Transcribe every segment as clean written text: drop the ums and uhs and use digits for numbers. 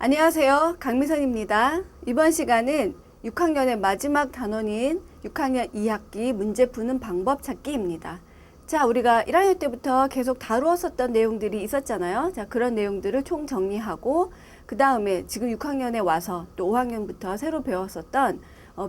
안녕하세요. 강미선입니다. 이번 시간은 6학년의 마지막 단원인 6학년 2학기 문제 푸는 방법 찾기입니다. 자, 우리가 1학년 때부터 계속 다루었었던 내용들이 있었잖아요. 자, 그런 내용들을 총 정리하고 그 다음에 지금 6학년에 와서 또 5학년부터 새로 배웠었던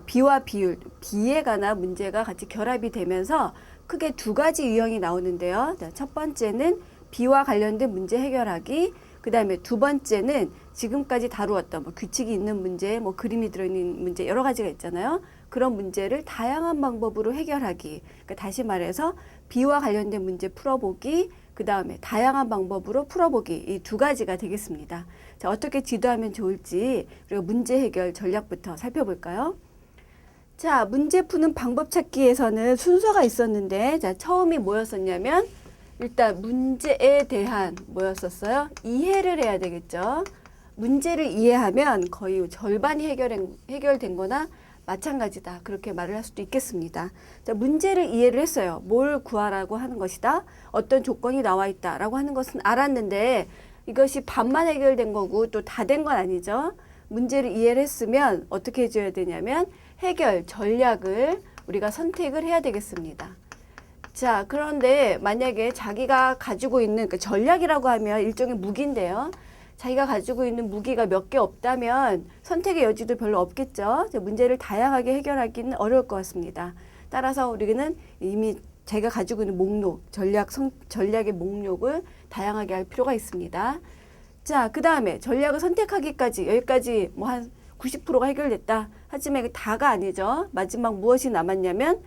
비와 비율, 비에 관한 문제가 같이 결합이 되면서 크게 두 가지 유형이 나오는데요. 자, 첫 번째는 비와 관련된 문제 해결하기, 그 다음에 두 번째는 지금까지 다루었던 규칙이 있는 문제, 그림이 들어있는 문제 여러 가지가 있잖아요. 그런 문제를 다양한 방법으로 해결하기. 그러니까 다시 말해서 비와 관련된 문제 풀어보기, 그 다음에 다양한 방법으로 풀어보기, 이 두 가지가 되겠습니다. 자, 어떻게 지도하면 좋을지 우리가 문제 해결 전략부터 살펴볼까요? 자, 문제 푸는 방법 찾기에서는 순서가 있었는데, 자, 처음이 뭐였었냐면 일단 문제에 대한 뭐였었어요? 이해를 해야 되겠죠. 문제를 이해하면 거의 절반이 해결된 거나 마찬가지다. 그렇게 말을 할 수도 있겠습니다. 자, 문제를 이해를 했어요. 뭘 구하라고 하는 것이다. 어떤 조건이 나와 있다라고 하는 것은 알았는데 이것이 반만 해결된 거고 또 다 된 건 아니죠. 문제를 이해를 했으면 어떻게 해줘야 되냐면 해결 전략을 우리가 선택을 해야 되겠습니다. 자, 그런데 만약에 자기가 가지고 있는 전략이라고 하면 일종의 무기인데요. 자기가 가지고 있는 무기가 몇 개 없다면 선택의 여지도 별로 없겠죠. 문제를 다양하게 해결하기는 어려울 것 같습니다. 따라서 우리는 이미 자기가 가지고 있는 목록, 전략의 목록을 다양하게 할 필요가 있습니다. 자, 그 다음에 전략을 선택하기까지 여기까지 한 90%가 해결됐다. 하지만 이게 다가 아니죠. 마지막 무엇이 남았냐면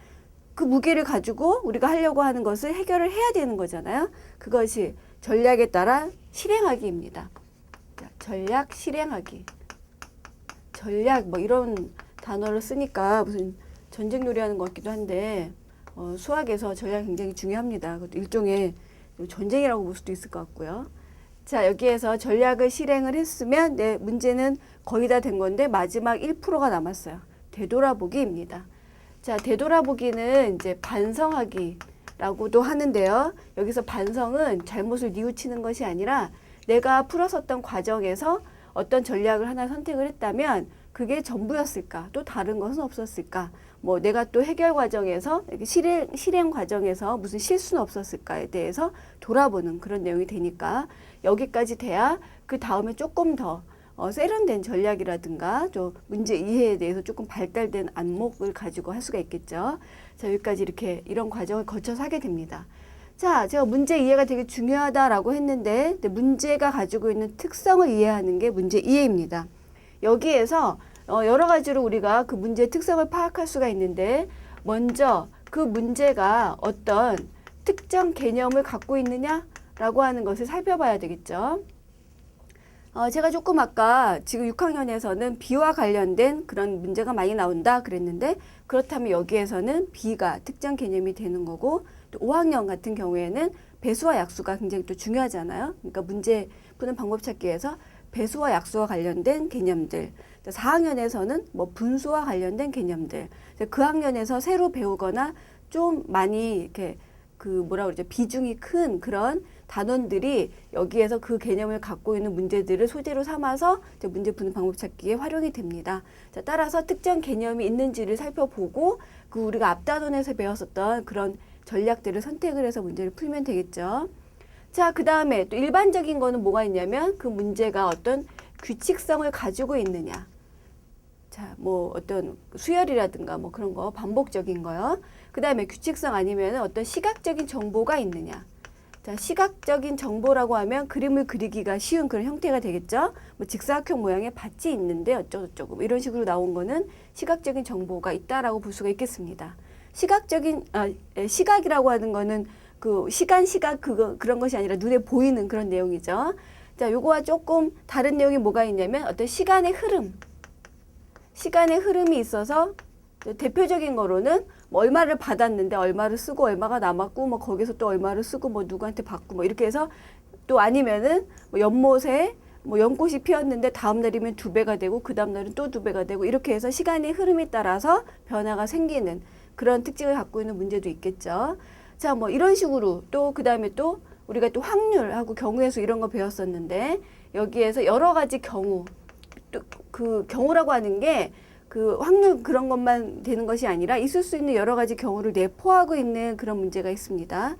그 무게를 가지고 우리가 하려고 하는 것을 해결을 해야 되는 거잖아요. 그것이 전략에 따라 실행하기입니다. 자, 전략 실행하기. 전략 이런 단어를 쓰니까 무슨 전쟁 놀이하는 것 같기도 한데 수학에서 전략이 굉장히 중요합니다. 일종의 전쟁이라고 볼 수도 있을 것 같고요. 자, 여기에서 전략을 실행을 했으면 문제는 거의 다 된 건데 마지막 1%가 남았어요. 되돌아보기입니다. 자, 되돌아보기는 이제 반성하기라고도 하는데요. 여기서 반성은 잘못을 뉘우치는 것이 아니라 내가 풀었었던 과정에서 어떤 전략을 하나 선택을 했다면 그게 전부였을까? 또 다른 것은 없었을까? 내가 또 해결 과정에서, 실행 과정에서 무슨 실수는 없었을까에 대해서 돌아보는 그런 내용이 되니까 여기까지 돼야 그 다음에 조금 더 세련된 전략이라든가 좀 문제 이해에 대해서 조금 발달된 안목을 가지고 할 수가 있겠죠. 자, 여기까지 이런 과정을 거쳐서 하게 됩니다. 자, 제가 문제 이해가 되게 중요하다라고 했는데 문제가 가지고 있는 특성을 이해하는 게 문제 이해입니다. 여기에서 여러 가지로 우리가 그 문제의 특성을 파악할 수가 있는데 먼저 그 문제가 어떤 특정 개념을 갖고 있느냐라고 하는 것을 살펴봐야 되겠죠. 제가 조금 아까 지금 6학년에서는 비와 관련된 그런 문제가 많이 나온다 그랬는데 그렇다면 여기에서는 비가 특정 개념이 되는 거고 또 5학년 같은 경우에는 배수와 약수가 굉장히 또 중요하잖아요. 그러니까 문제 푸는 방법 찾기에서 배수와 약수와 관련된 개념들, 4학년에서는 분수와 관련된 개념들, 그 학년에서 새로 배우거나 좀 많이 이렇게 비중이 큰 그런 단원들이 여기에서 그 개념을 갖고 있는 문제들을 소재로 삼아서 문제 푸는 방법 찾기에 활용이 됩니다. 자, 따라서 특정 개념이 있는지를 살펴보고 우리가 앞 단원에서 배웠었던 그런 전략들을 선택을 해서 문제를 풀면 되겠죠. 자, 그 다음에 또 일반적인 거는 뭐가 있냐면 그 문제가 어떤 규칙성을 가지고 있느냐. 자, 어떤 수열이라든가 그런 거, 반복적인 거요. 그 다음에 규칙성 아니면 어떤 시각적인 정보가 있느냐. 자, 시각적인 정보라고 하면 그림을 그리기가 쉬운 그런 형태가 되겠죠. 직사각형 모양의 밭이 있는데 어쩌고저쩌고 이런 식으로 나온 거는 시각적인 정보가 있다라고 볼 수가 있겠습니다. 시각이라고 하는 거는 그런 것이 아니라 눈에 보이는 그런 내용이죠. 자, 요거와 조금 다른 내용이 뭐가 있냐면 어떤 시간의 흐름이 있어서 대표적인 거로는 얼마를 받았는데 얼마를 쓰고 얼마가 남았고 거기서 또 얼마를 쓰고 누구한테 받고 이렇게 해서 또 아니면은 연못에 연꽃이 피었는데 다음 날이면 2배가 되고 그 다음 날은 또 2배가 되고 이렇게 해서 시간의 흐름에 따라서 변화가 생기는 그런 특징을 갖고 있는 문제도 있겠죠. 자, 이런 식으로 또 그 다음에 또 우리가 또 확률하고 경우의 수 이런 거 배웠었는데 여기에서 여러 가지 경우, 또 그 경우라고 하는 게 그 확률 그런 것만 되는 것이 아니라 있을 수 있는 여러 가지 경우를 내포하고 있는 그런 문제가 있습니다.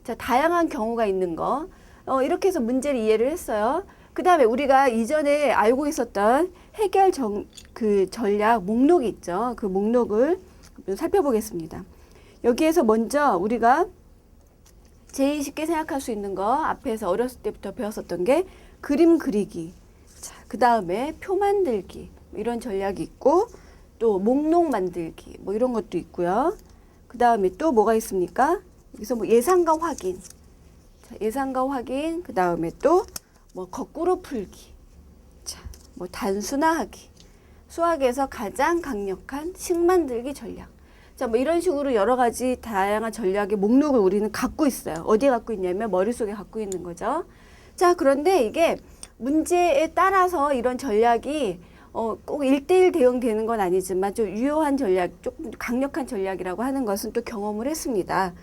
자, 다양한 경우가 있는 거. 이렇게 해서 문제를 이해를 했어요. 그 다음에 우리가 이전에 알고 있었던 해결 그 전략 목록이 있죠. 그 목록을 살펴보겠습니다. 여기에서 먼저 우리가 제일 쉽게 생각할 수 있는 거 앞에서 어렸을 때부터 배웠었던 게 그림 그리기. 자, 그 다음에 표 만들기. 이런 전략이 있고 또 목록 만들기. 뭐 이런 것도 있고요. 그 다음에 또 뭐가 있습니까? 여기서 뭐 예상과 확인. 자, 예상과 확인. 그 다음에 또 뭐 거꾸로 풀기. 자, 뭐 단순화하기. 수학에서 가장 강력한 식 만들기 전략. 자, 뭐 이런 식으로 여러 가지 다양한 전략의 목록을 우리는 갖고 있어요. 어디에 갖고 있냐면 머릿속에 갖고 있는 거죠. 자, 그런데 이게 문제에 따라서 이런 전략이 꼭 1대1 대응되는 건 아니지만 좀 유효한 전략, 조금 강력한 전략이라고 하는 것은 또 경험을 했습니다.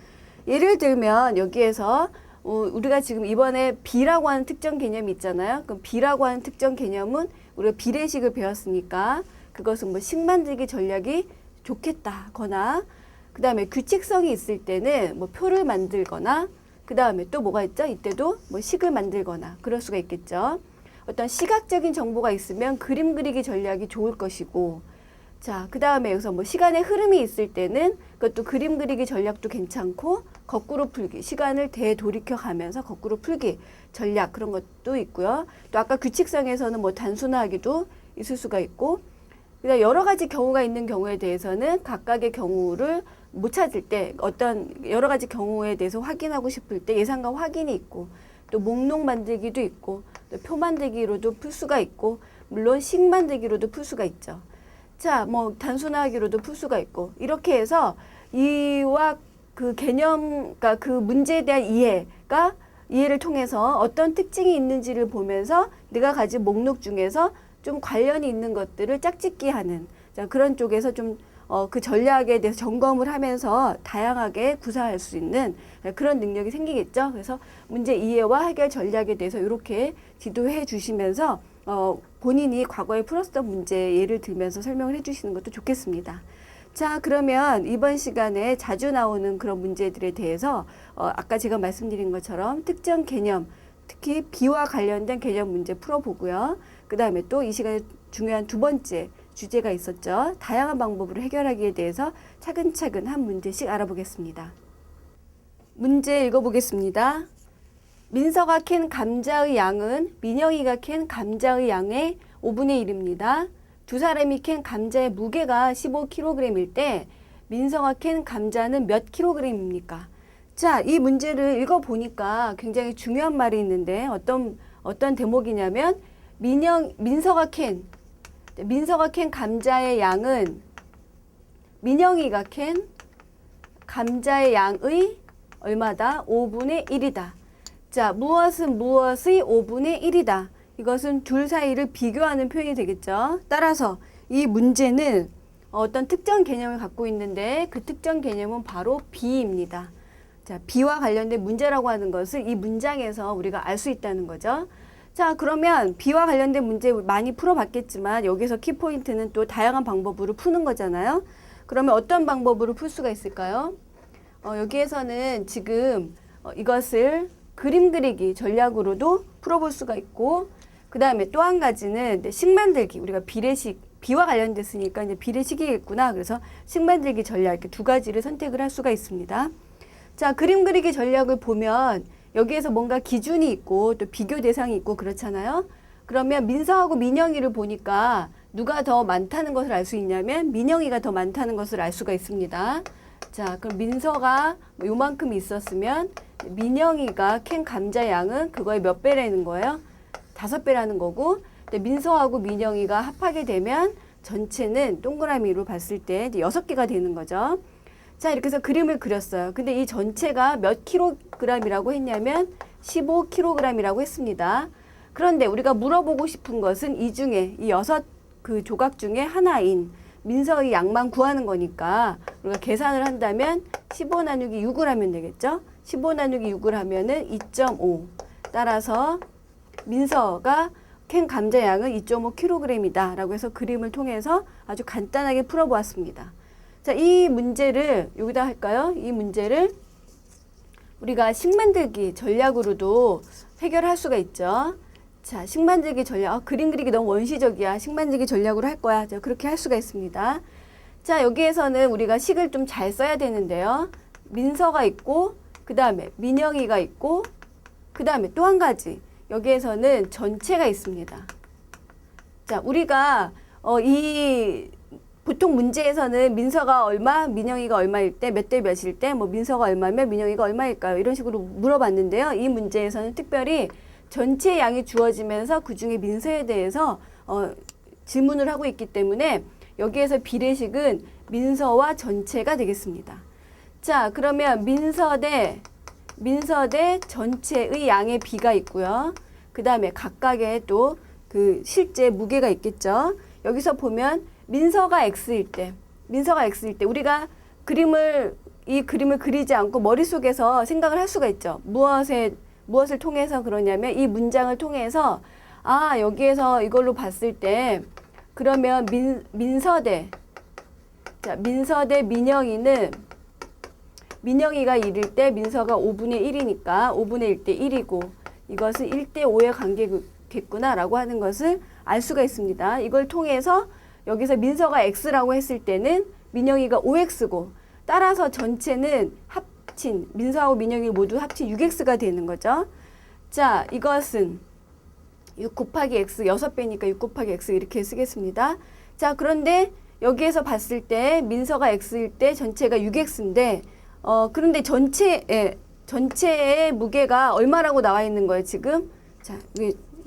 예를 들면 여기에서 우리가 지금 이번에 B라고 하는 특정 개념이 있잖아요. 그럼 B라고 하는 특정 개념은 우리가 비례식을 배웠으니까 그것은 뭐 식 만들기 전략이 좋겠다거나 그 다음에 규칙성이 있을 때는 뭐 표를 만들거나 그 다음에 또 뭐가 있죠? 이때도 뭐 식을 만들거나 그럴 수가 있겠죠. 어떤 시각적인 정보가 있으면 그림 그리기 전략이 좋을 것이고 자, 그 다음에 여기서 뭐 시간의 흐름이 있을 때는 그것도 그림 그리기 전략도 괜찮고 거꾸로 풀기, 시간을 되돌이켜 가면서 거꾸로 풀기 전략 그런 것도 있고요. 또 아까 규칙성에서는 뭐 단순화하기도 있을 수가 있고 그다음 여러 가지 경우가 있는 경우에 대해서는 각각의 경우를 못 찾을 때 어떤 여러 가지 경우에 대해서 확인하고 싶을 때 예상과 확인이 있고 또 목록 만들기도 있고 또 표 만들기로도 풀 수가 있고 물론 식 만들기로도 풀 수가 있죠. 자, 뭐 단순화하기로도 풀 수가 있고 이렇게 해서 이와 그 개념, 그러니까 그 문제에 대한 이해를 통해서 어떤 특징이 있는지를 보면서 내가 가진 목록 중에서 좀 관련이 있는 것들을 짝짓기 하는 자, 그런 쪽에서 좀 그 전략에 대해서 점검을 하면서 다양하게 구사할 수 있는 그런 능력이 생기겠죠. 그래서 문제 이해와 해결 전략에 대해서 이렇게 지도해 주시면서 본인이 과거에 풀었던 문제 예를 들면서 설명을 해 주시는 것도 좋겠습니다. 자, 그러면 이번 시간에 자주 나오는 그런 문제들에 대해서 아까 제가 말씀드린 것처럼 특정 개념, 특히 B와 관련된 개념 문제 풀어보고요. 그 다음에 또 이 시간에 중요한 두 번째 주제가 있었죠. 다양한 방법으로 해결하기에 대해서 차근차근 한 문제씩 알아보겠습니다. 문제 읽어보겠습니다. 민서가 캔 감자의 양은 민영이가 캔 감자의 양의 5분의 1입니다. 두 사람이 캔 감자의 무게가 15kg일 때 민서가 캔 감자는 몇 kg입니까? 자, 이 문제를 읽어보니까 굉장히 중요한 말이 있는데 어떤 대목이냐면 민서가 캔 감자의 양은 민영이가 캔 감자의 양의 얼마다? 5분의 1이다. 자, 무엇은 무엇의 5분의 1이다. 이것은 둘 사이를 비교하는 표현이 되겠죠. 따라서 이 문제는 어떤 특정 개념을 갖고 있는데 그 특정 개념은 바로 B입니다. 자, B와 관련된 문제라고 하는 것을 이 문장에서 우리가 알 수 있다는 거죠. 자, 그러면 B와 관련된 문제 많이 풀어봤겠지만 여기서 키포인트는 또 다양한 방법으로 푸는 거잖아요. 그러면 어떤 방법으로 풀 수가 있을까요? 여기에서는 지금 이것을 그림 그리기 전략으로도 풀어볼 수가 있고 그 다음에 또 한 가지는 식 만들기. 우리가 비례식, B와 관련됐으니까 이제 비례식이겠구나. 그래서 식 만들기 전략 이렇게 두 가지를 선택을 할 수가 있습니다. 자, 그림 그리기 전략을 보면 여기에서 뭔가 기준이 있고 또 비교 대상이 있고 그렇잖아요. 그러면 민서하고 민영이를 보니까 누가 더 많다는 것을 알 수 있냐면 민영이가 더 많다는 것을 알 수가 있습니다. 자, 그럼 민서가 요만큼 있었으면 민영이가 캔 감자 양은 그거의 몇 배라는 거예요? 5배라는 거고 민서하고 민영이가 합하게 되면 전체는 동그라미로 봤을 때 이제 6개가 되는 거죠. 자, 이렇게 해서 그림을 그렸어요. 근데 이 전체가 몇 킬로그램이라고 했냐면 15kg이라고 했습니다. 그런데 우리가 물어보고 싶은 것은 이 중에 이 6그 조각 중에 하나인 민서의 양만 구하는 거니까 우리가 계산을 한다면 15 나누기 6을 하면 되겠죠. 15 나누기 6을 하면은 2.5. 따라서 민서가 캔 감자 양은 2.5kg이다 라고 해서 그림을 통해서 아주 간단하게 풀어보았습니다. 자, 이 문제를 여기다 할까요? 이 문제를 우리가 식만들기 전략으로도 해결할 수가 있죠. 자, 식만들기 전략. 그림 그리기 너무 원시적이야. 식만들기 전략으로 할 거야. 자, 그렇게 할 수가 있습니다. 자, 여기에서는 우리가 식을 좀 잘 써야 되는데요. 민서가 있고, 그 다음에 민영이가 있고, 그 다음에 또 한 가지. 여기에서는 전체가 있습니다. 자, 우리가 보통 문제에서는 민서가 얼마, 민영이가 얼마일 때, 몇 대 몇일 때, 뭐 민서가 얼마면 민영이가 얼마일까요? 이런 식으로 물어봤는데요. 이 문제에서는 특별히 전체 양이 주어지면서 그 중에 민서에 대해서 질문을 하고 있기 때문에 여기에서 비례식은 민서와 전체가 되겠습니다. 자, 그러면 민서 대 전체의 양의 비가 있고요. 그 다음에 각각의 또 그 실제 무게가 있겠죠. 여기서 보면 민서가 X일 때 우리가 이 그림을 그리지 않고 머릿속에서 생각을 할 수가 있죠. 무엇을 통해서 그러냐면 이 문장을 통해서 여기에서 이걸로 봤을 때 그러면 민서 대 민영이는 민영이가 1일 때 민서가 5분의 1이니까 5분의 1대 1이고 이것은 1대 5의 관계겠구나 라고 하는 것을 알 수가 있습니다. 이걸 통해서 여기서 민서가 X라고 했을 때는 민영이가 5X고 따라서 전체는 민서하고 민영이 모두 합친 6X가 되는 거죠. 자, 이것은 6 곱하기 X 6배니까 6 곱하기 X 이렇게 쓰겠습니다. 자, 그런데 여기에서 봤을 때 민서가 X일 때 전체가 6X인데 그런데 전체의 무게가 얼마라고 나와 있는 거예요, 지금? 자,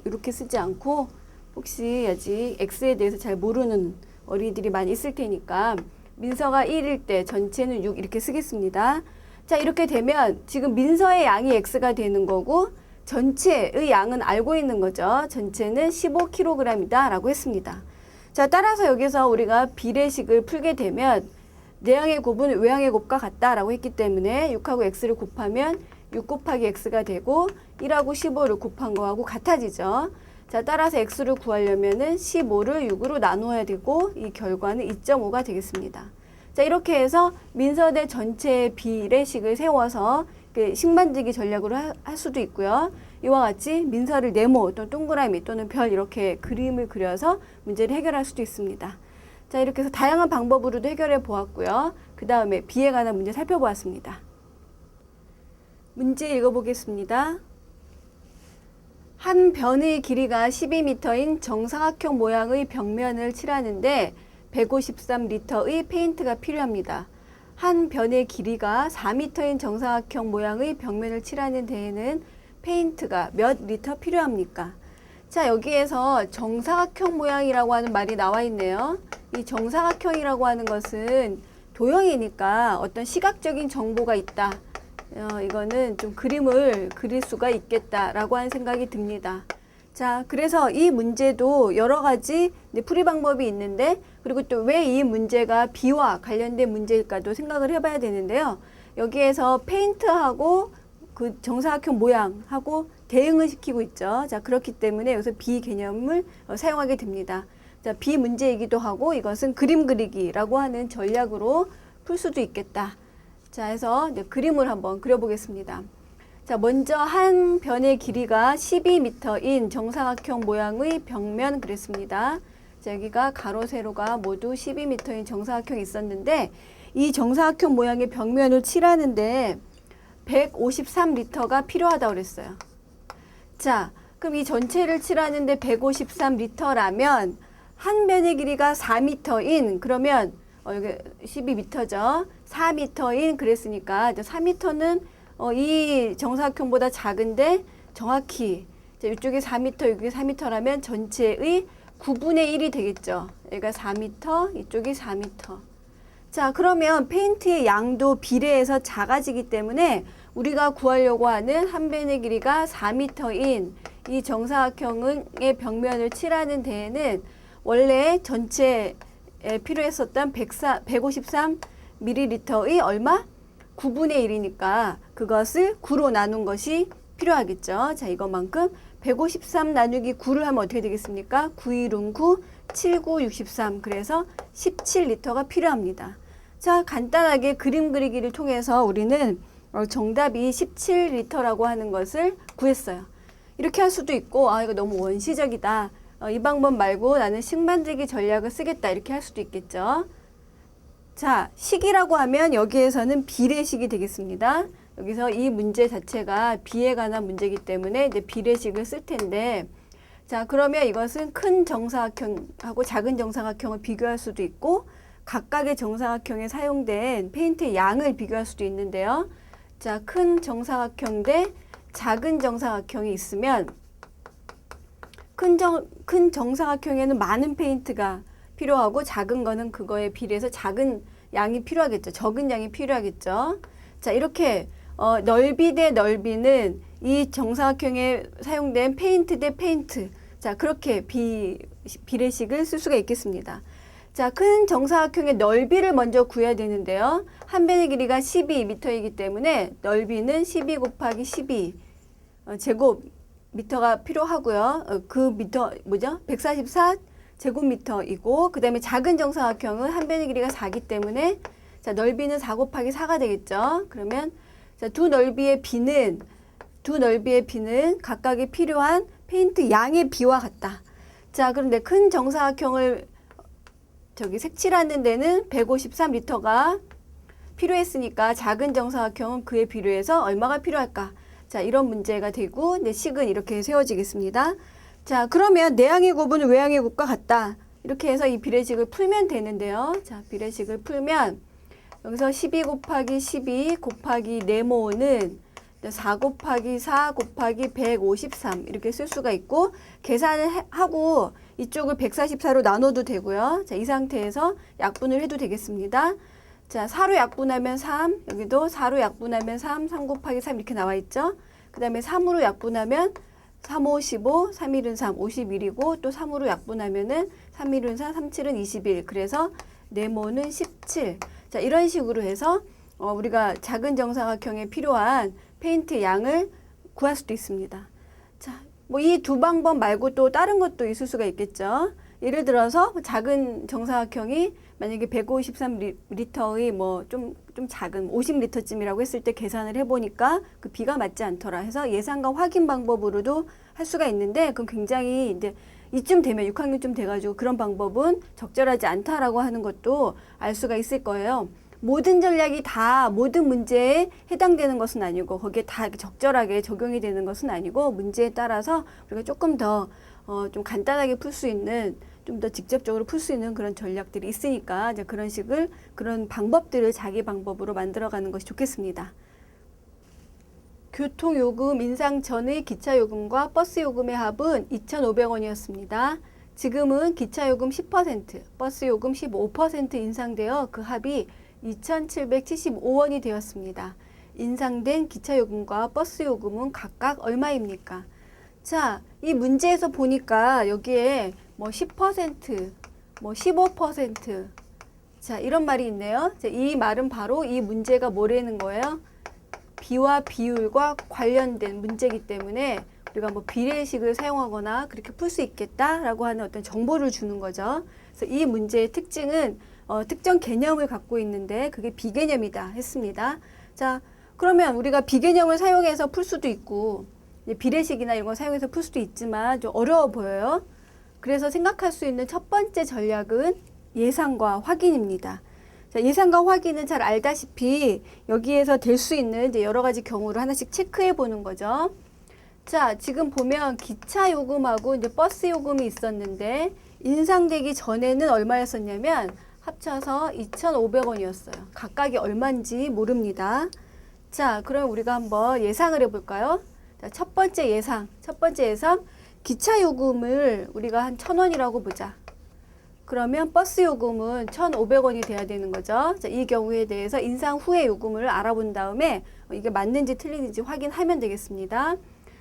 이렇게 쓰지 않고 혹시 아직 X에 대해서 잘 모르는 어린이들이 많이 있을 테니까 민서가 1일 때 전체는 6 이렇게 쓰겠습니다. 자, 이렇게 되면 지금 민서의 양이 X가 되는 거고 전체의 양은 알고 있는 거죠. 전체는 15kg이다 라고 했습니다. 자, 따라서 여기서 우리가 비례식을 풀게 되면 내양의 곱은 외양의 곱과 같다라고 했기 때문에 6하고 x를 곱하면 6 곱하기 x가 되고 1하고 15를 곱한 거하고 같아지죠. 자, 따라서 x를 구하려면은 15를 6으로 나누어야 되고 이 결과는 2.5가 되겠습니다. 자, 이렇게 해서 민서 대 전체의 비례식을 세워서 식만들기 전략으로 할 수도 있고요. 이와 같이 민서를 네모 또는 동그라미 또는 별 이렇게 그림을 그려서 문제를 해결할 수도 있습니다. 자, 이렇게 해서 다양한 방법으로도 해결해 보았고요. 그 다음에 비에 관한 문제 살펴보았습니다. 문제 읽어보겠습니다. 한 변의 길이가 12m인 정사각형 모양의 벽면을 칠하는데 153리터의 페인트가 필요합니다. 한 변의 길이가 4m인 정사각형 모양의 벽면을 칠하는 데에는 페인트가 몇 리터 필요합니까? 자, 여기에서 정사각형 모양이라고 하는 말이 나와 있네요. 이 정사각형이라고 하는 것은 도형이니까 어떤 시각적인 정보가 있다. 이거는 좀 그림을 그릴 수가 있겠다라고 하는 생각이 듭니다. 자, 그래서 이 문제도 여러 가지 풀이 방법이 있는데, 그리고 또 왜 이 문제가 비와 관련된 문제일까도 생각을 해봐야 되는데요. 여기에서 페인트하고 그 정사각형 모양하고 대응을 시키고 있죠. 자, 그렇기 때문에 여기서 비 개념을 사용하게 됩니다. 자, 비 문제이기도 하고 이것은 그림 그리기라고 하는 전략으로 풀 수도 있겠다. 자, 해서 이제 그림을 한번 그려보겠습니다. 자, 먼저 한 변의 길이가 12m인 정사각형 모양의 벽면 그랬습니다. 자, 여기가 가로 세로가 모두 12m인 정사각형이 있었는데 이 정사각형 모양의 벽면을 칠하는데 153리터가 필요하다고 그랬어요. 자, 그럼 이 전체를 칠하는데 153리터라면 한 변의 길이가 4m인 그러면 여기 12m죠. 4m인 그랬으니까 4m는 이 정사각형보다 작은데 정확히 이쪽이 4m, 여기 4m라면 전체의 9분의 1이 되겠죠. 여기가 4m, 이쪽이 4m. 자, 그러면 페인트의 양도 비례해서 작아지기 때문에 우리가 구하려고 하는 한 변의 길이가 4m인 이 정사각형의 벽면을 칠하는 데에는 원래 전체에 필요했었던 153ml의 얼마? 9분의 1이니까 그것을 9로 나눈 것이 필요하겠죠. 자, 이것만큼 153 나누기 9를 하면 어떻게 되겠습니까? 9, 1은 9, 7, 9, 63. 그래서 17리터가 필요합니다. 자, 간단하게 그림 그리기를 통해서 우리는 정답이 17리터라고 하는 것을 구했어요. 이렇게 할 수도 있고, 아, 이거 너무 원시적이다. 이 방법 말고 나는 식 만들기 전략을 쓰겠다. 이렇게 할 수도 있겠죠. 자, 식이라고 하면 여기에서는 비례식이 되겠습니다. 여기서 이 문제 자체가 비에 관한 문제이기 때문에 이제 비례식을 쓸 텐데, 자, 그러면 이것은 큰 정사각형하고 작은 정사각형을 비교할 수도 있고, 각각의 정사각형에 사용된 페인트의 양을 비교할 수도 있는데요. 자, 큰 정사각형 대 작은 정사각형이 있으면, 큰 정사각형에는 많은 페인트가 필요하고 작은 거는 그거에 비례해서 작은 양이 필요하겠죠. 적은 양이 필요하겠죠. 자, 이렇게 넓이 대 넓이는 이 정사각형에 사용된 페인트 대 페인트. 자, 그렇게 비례식을 쓸 수가 있겠습니다. 자, 큰 정사각형의 넓이를 먼저 구해야 되는데요. 한 변의 길이가 12m이기 때문에 넓이는 12 곱하기 12 제곱미터가 필요하고요. 그 미터 뭐죠? 144 제곱미터이고, 그 다음에 작은 정사각형은 한 변의 길이가 4기 때문에 자, 넓이는 4 곱하기 4가 되겠죠. 그러면 자, 두 넓이의 비는 각각의 필요한 페인트 양의 비와 같다. 자, 그런데 큰 정사각형을 색칠하는 데는 153리터가 필요했으니까 작은 정사각형은 그에 비례해서 얼마가 필요할까? 자, 이런 문제가 되고, 내 식은 이렇게 세워지겠습니다. 자, 그러면 내항의 곱은 외항의 곱과 같다. 이렇게 해서 이 비례식을 풀면 되는데요. 자, 비례식을 풀면 여기서 12 곱하기 12 곱하기 네모는 4 곱하기 4 곱하기 153 이렇게 쓸 수가 있고, 계산을 하고 이쪽을 144로 나눠도 되고요. 자, 이 상태에서 약분을 해도 되겠습니다. 자, 4로 약분하면 3, 여기도 4로 약분하면 3, 3 곱하기 3 이렇게 나와 있죠. 그 다음에 3으로 약분하면 3, 5, 15, 3, 1은 3, 51이고, 또 3으로 약분하면은 3, 1은 4, 3, 7은 21. 그래서 네모는 17. 자, 이런 식으로 해서 우리가 작은 정사각형에 필요한 페인트 양을 구할 수도 있습니다. 자, 뭐 이 두 방법 말고 또 다른 것도 있을 수가 있겠죠. 예를 들어서 작은 정사각형이 만약에 153리터의 뭐 좀 작은 50리터쯤이라고 했을 때 계산을 해보니까 그 비가 맞지 않더라 해서 예상과 확인 방법으로도 할 수가 있는데, 그럼 굉장히 이제 이쯤 되면 6학년쯤 돼가지고 그런 방법은 적절하지 않다라고 하는 것도 알 수가 있을 거예요. 모든 전략이 다 모든 문제에 해당되는 것은 아니고, 거기에 다 적절하게 적용이 되는 것은 아니고, 문제에 따라서 우리가 조금 더 좀 간단하게 풀 수 있는, 좀 더 직접적으로 풀 수 있는 그런 전략들이 있으니까 이제 그런 방법들을 자기 방법으로 만들어가는 것이 좋겠습니다. 교통요금 인상 전의 기차요금과 버스요금의 합은 2,500원이었습니다. 지금은 기차요금 10%, 버스요금 15% 인상되어 그 합이 2,775원이 되었습니다. 인상된 기차요금과 버스요금은 각각 얼마입니까? 자, 이 문제에서 보니까 여기에 뭐 10%, 뭐 15%, 자, 이런 말이 있네요. 자, 이 말은 바로 이 문제가 뭐라는 거예요? 비와 비율과 관련된 문제이기 때문에 우리가 뭐 비례식을 사용하거나 그렇게 풀 수 있겠다라고 하는 어떤 정보를 주는 거죠. 그래서 이 문제의 특징은 특정 개념을 갖고 있는데 그게 비개념이다 했습니다. 자, 그러면 우리가 비개념을 사용해서 풀 수도 있고 비례식이나 이런 거 사용해서 풀 수도 있지만 좀 어려워 보여요. 그래서 생각할 수 있는 첫 번째 전략은 예상과 확인입니다. 자, 예상과 확인은 잘 알다시피 여기에서 될 수 있는 이제 여러 가지 경우를 하나씩 체크해 보는 거죠. 자, 지금 보면 기차 요금하고 이제 버스 요금이 있었는데 인상되기 전에는 얼마였었냐면 합쳐서 2,500원이었어요. 각각이 얼마인지 모릅니다. 자, 그럼 우리가 한번 예상을 해볼까요? 자, 첫 번째 예상, 기차 요금을 우리가 한 1,000원이라고 보자. 그러면 버스 요금은 1,500원이 돼야 되는 거죠. 자, 이 경우에 대해서 인상 후의 요금을 알아본 다음에 이게 맞는지 틀리는지 확인하면 되겠습니다.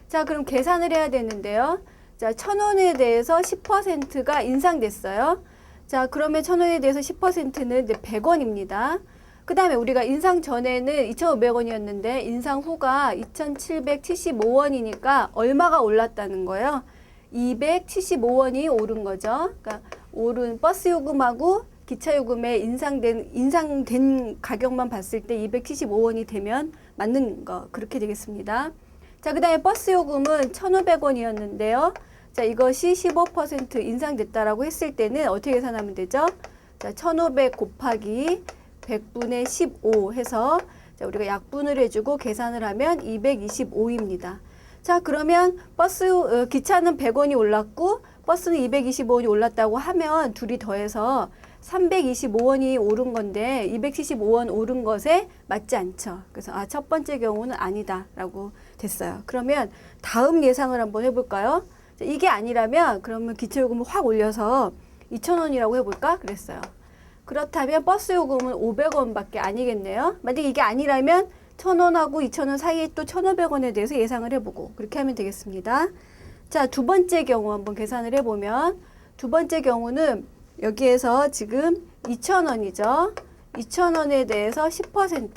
자, 그럼 계산을 해야 되는데요. 자, 1,000원에 대해서 10%가 인상됐어요. 자, 그러면 1,000원에 대해서 10%는 이제 100원입니다. 그 다음에 우리가 인상 전에는 2,500원이었는데 인상 후가 2,775원이니까 얼마가 올랐다는 거예요? 275원이 오른 거죠. 그러니까 오른 버스 요금하고 기차 요금에 인상된 가격만 봤을 때 275원이 되면 맞는 거 그렇게 되겠습니다. 자, 그 다음에 버스 요금은 1,500원이었는데요. 자, 이것이 15% 인상됐다라고 했을 때는 어떻게 계산하면 되죠? 자, 1,500 곱하기 100분의 15 해서 자, 우리가 약분을 해주고 계산을 하면 225입니다. 자, 그러면 기차는 100원이 올랐고 버스는 225원이 올랐다고 하면 둘이 더해서 325원이 오른 건데 275원 오른 것에 맞지 않죠. 그래서 첫 번째 경우는 아니다라고 됐어요. 그러면 다음 예상을 한번 해볼까요? 자, 이게 아니라면 그러면 기차요금을 확 올려서 2,000원이라고 해볼까? 그랬어요. 그렇다면 버스 요금은 500원밖에 아니겠네요. 만약에 이게 아니라면 1,000원하고 2,000원 사이에 또 1,500원에 대해서 예상을 해보고 그렇게 하면 되겠습니다. 자, 두 번째 경우 한번 계산을 해보면 두 번째 경우는 여기에서 지금 2,000원이죠. 2,000원에 대해서 10%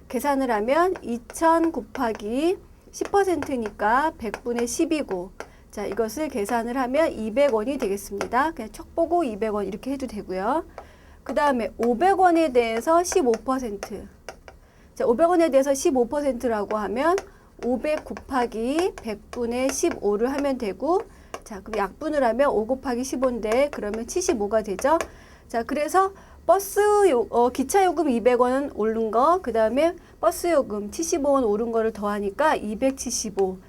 계산을 하면 2,000 곱하기 10%니까 100분의 10이고 자, 이것을 계산을 하면 200원이 되겠습니다. 그냥 척 보고 200원 이렇게 해도 되고요. 그 다음에 500원에 대해서 15%. 자, 500원에 대해서 15%라고 하면 500 곱하기 100분의 15를 하면 되고 자, 그럼 약분을 하면 5 곱하기 15인데 그러면 75가 되죠. 자, 그래서 기차 요금 200원 오른 거, 그 다음에 버스 요금 75원 오른 거를 더하니까 275.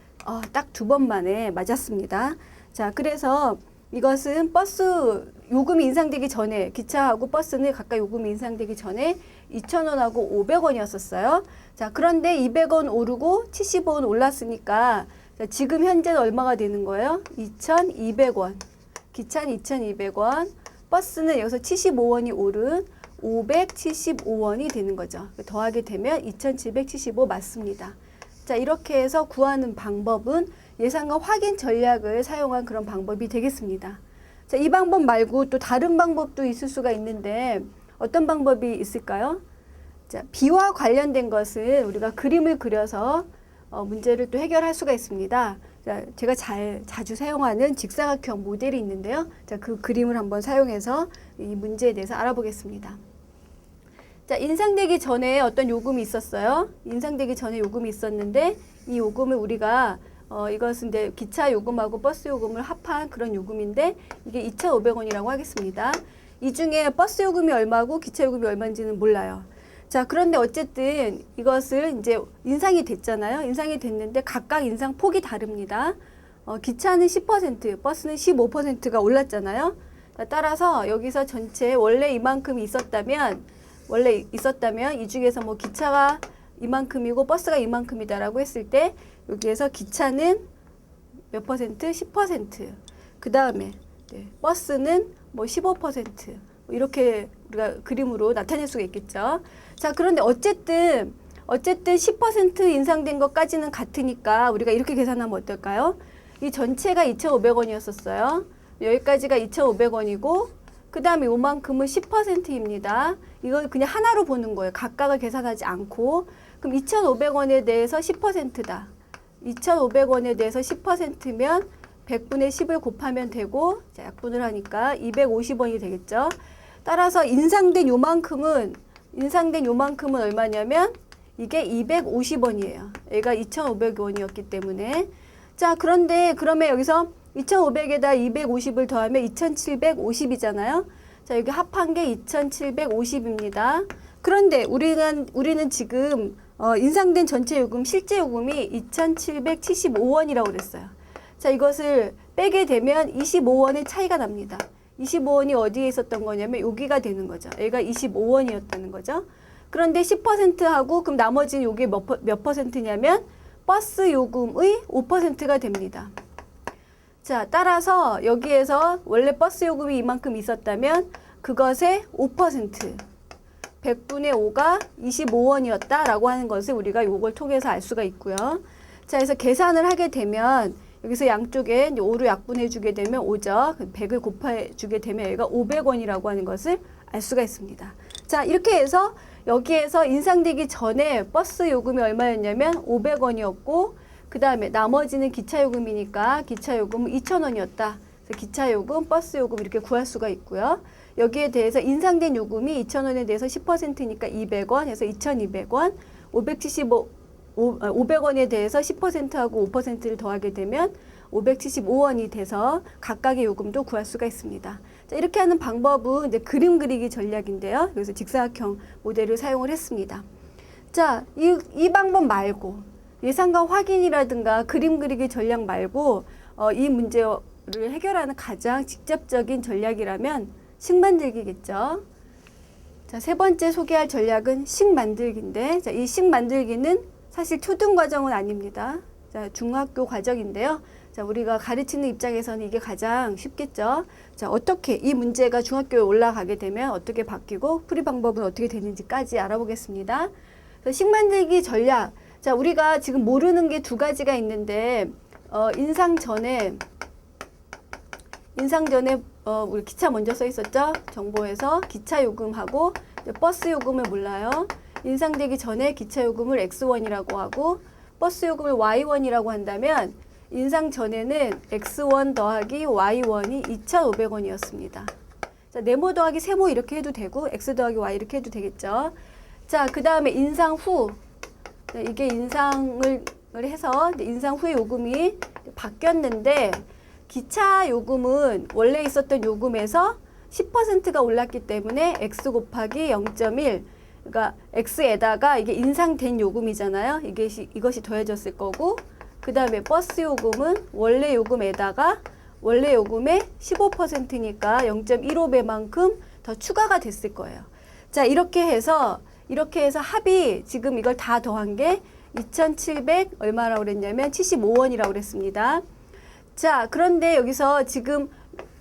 딱 두 번 만에 맞았습니다. 자, 그래서 이것은 버스 요금이 인상되기 전에 기차하고 버스는 각각 요금이 인상되기 전에 2,000원하고 500원이었었어요. 자, 그런데 200원 오르고 75원 올랐으니까 자, 지금 현재는 얼마가 되는 거예요? 2,200원. 기차는 2,200원. 버스는 여기서 75원이 오른 575원이 되는 거죠. 더하게 되면 2,775 맞습니다. 자, 이렇게 해서 구하는 방법은 예상과 확인 전략을 사용한 그런 방법이 되겠습니다. 자, 이 방법 말고 또 다른 방법도 있을 수가 있는데 어떤 방법이 있을까요? 자, 비와 관련된 것은 우리가 그림을 그려서 문제를 또 해결할 수가 있습니다. 자, 제가 자주 사용하는 직사각형 모델이 있는데요. 자, 그 그림을 한번 사용해서 이 문제에 대해서 알아보겠습니다. 자, 인상되기 전에 어떤 요금이 있었어요. 인상되기 전에 요금이 있었는데 이 요금을 우리가 이것은 이제 기차 요금하고 버스 요금을 합한 그런 요금인데 이게 2,500원이라고 하겠습니다. 이 중에 버스 요금이 얼마고 기차 요금이 얼마인지는 몰라요. 자, 그런데 어쨌든 이것을 이제 인상이 됐잖아요. 인상이 됐는데 각각 인상 폭이 다릅니다. 기차는 10%, 버스는 15%가 올랐잖아요. 자, 따라서 여기서 전체 원래 이만큼이 있었다면 이 중에서 뭐 기차가 이만큼이고 버스가 이만큼이다라고 했을 때 여기에서 기차는 몇 퍼센트? 10%. 그 다음에 버스는 뭐 15%. 이렇게 우리가 그림으로 나타낼 수가 있겠죠. 자, 그런데 어쨌든 10% 인상된 것까지는 같으니까 우리가 이렇게 계산하면 어떨까요? 이 전체가 2,500원이었었어요. 여기까지가 2,500원이고 그 다음에 요만큼은 10%입니다. 이걸 그냥 하나로 보는 거예요. 각각을 계산하지 않고. 그럼 2,500원에 대해서 10%다. 2,500원에 대해서 10%면 100분의 10을 곱하면 되고 자, 약분을 하니까 250원이 되겠죠. 따라서 인상된 요만큼은 얼마냐면 이게 250원이에요. 얘가 2,500원이었기 때문에. 자, 그런데 그러면 여기서 2,500에다 250을 더하면 2,750이잖아요. 자, 여기 합한 게 2,750입니다. 그런데 우리는 지금 인상된 전체 요금, 실제 요금이 2,775원이라고 그랬어요. 자, 이것을 빼게 되면 25원의 차이가 납니다. 25원이 어디에 있었던 거냐면 여기가 되는 거죠. 얘가 25원이었다는 거죠. 그런데 10%하고 그럼 나머지는 요게 몇 퍼센트냐면 버스 요금의 5%가 됩니다. 자, 따라서 여기에서 원래 버스 요금이 이만큼 있었다면 그것의 5%, 100분의 5가 25원이었다라고 하는 것을 우리가 요걸 통해서 알 수가 있고요. 자, 그래서 계산을 하게 되면 여기서 양쪽에 5로 약분해 주게 되면 5죠. 100을 곱해 주게 되면 여기가 500원이라고 하는 것을 알 수가 있습니다. 자, 이렇게 해서 여기에서 인상되기 전에 버스 요금이 얼마였냐면 500원이었고 그 다음에 나머지는 기차 요금이니까 기차 요금은 2,000원이었다. 그래서 기차 요금, 버스 요금 이렇게 구할 수가 있고요. 여기에 대해서 인상된 요금이 2,000원에 대해서 10%니까 200원 해서 2,200원, 500원에 대해서 10%하고 5%를 더하게 되면 575원이 돼서 각각의 요금도 구할 수가 있습니다. 자, 이렇게 하는 방법은 이제 그림 그리기 전략인데요. 그래서 직사각형 모델을 사용을 했습니다. 자, 이 방법 말고 예상과 확인이라든가 그림 그리기 전략 말고 이 문제를 해결하는 가장 직접적인 전략이라면 식 만들기겠죠. 자, 세 번째 소개할 전략은 식 만들기인데, 자, 이 식 만들기는 사실 초등 과정은 아닙니다. 자, 중학교 과정인데요. 자, 우리가 가르치는 입장에서는 이게 가장 쉽겠죠. 자, 어떻게 이 문제가 중학교에 올라가게 되면 어떻게 바뀌고 풀이 방법은 어떻게 되는지까지 알아보겠습니다. 식 만들기 전략. 자, 우리가 지금 모르는 게 두 가지가 있는데, 인상 전에 우리 기차 먼저 써 있었죠? 정보에서 기차 요금하고 버스 요금을 몰라요. 인상되기 전에 기차 요금을 X1이라고 하고 버스 요금을 Y1이라고 한다면 인상 전에는 X1 더하기 Y1이 2,500원이었습니다. 자, 네모 더하기 세모 이렇게 해도 되고 X 더하기 Y 이렇게 해도 되겠죠. 자, 그 다음에 인상 후. 이게 인상을 해서 인상 후에 요금이 바뀌었는데 기차 요금은 원래 있었던 요금에서 10%가 올랐기 때문에 X 곱하기 0.1 그러니까 X에다가 이게 인상된 요금이잖아요. 이것이 더해졌을 거고 그 다음에 버스 요금은 원래 요금에다가 원래 요금의 15%니까 0.15배만큼 더 추가가 됐을 거예요. 자, 이렇게 해서 합이 지금 이걸 다 더한 게 2,700 얼마라고 그랬냐면 75원이라고 그랬습니다. 자, 그런데 여기서 지금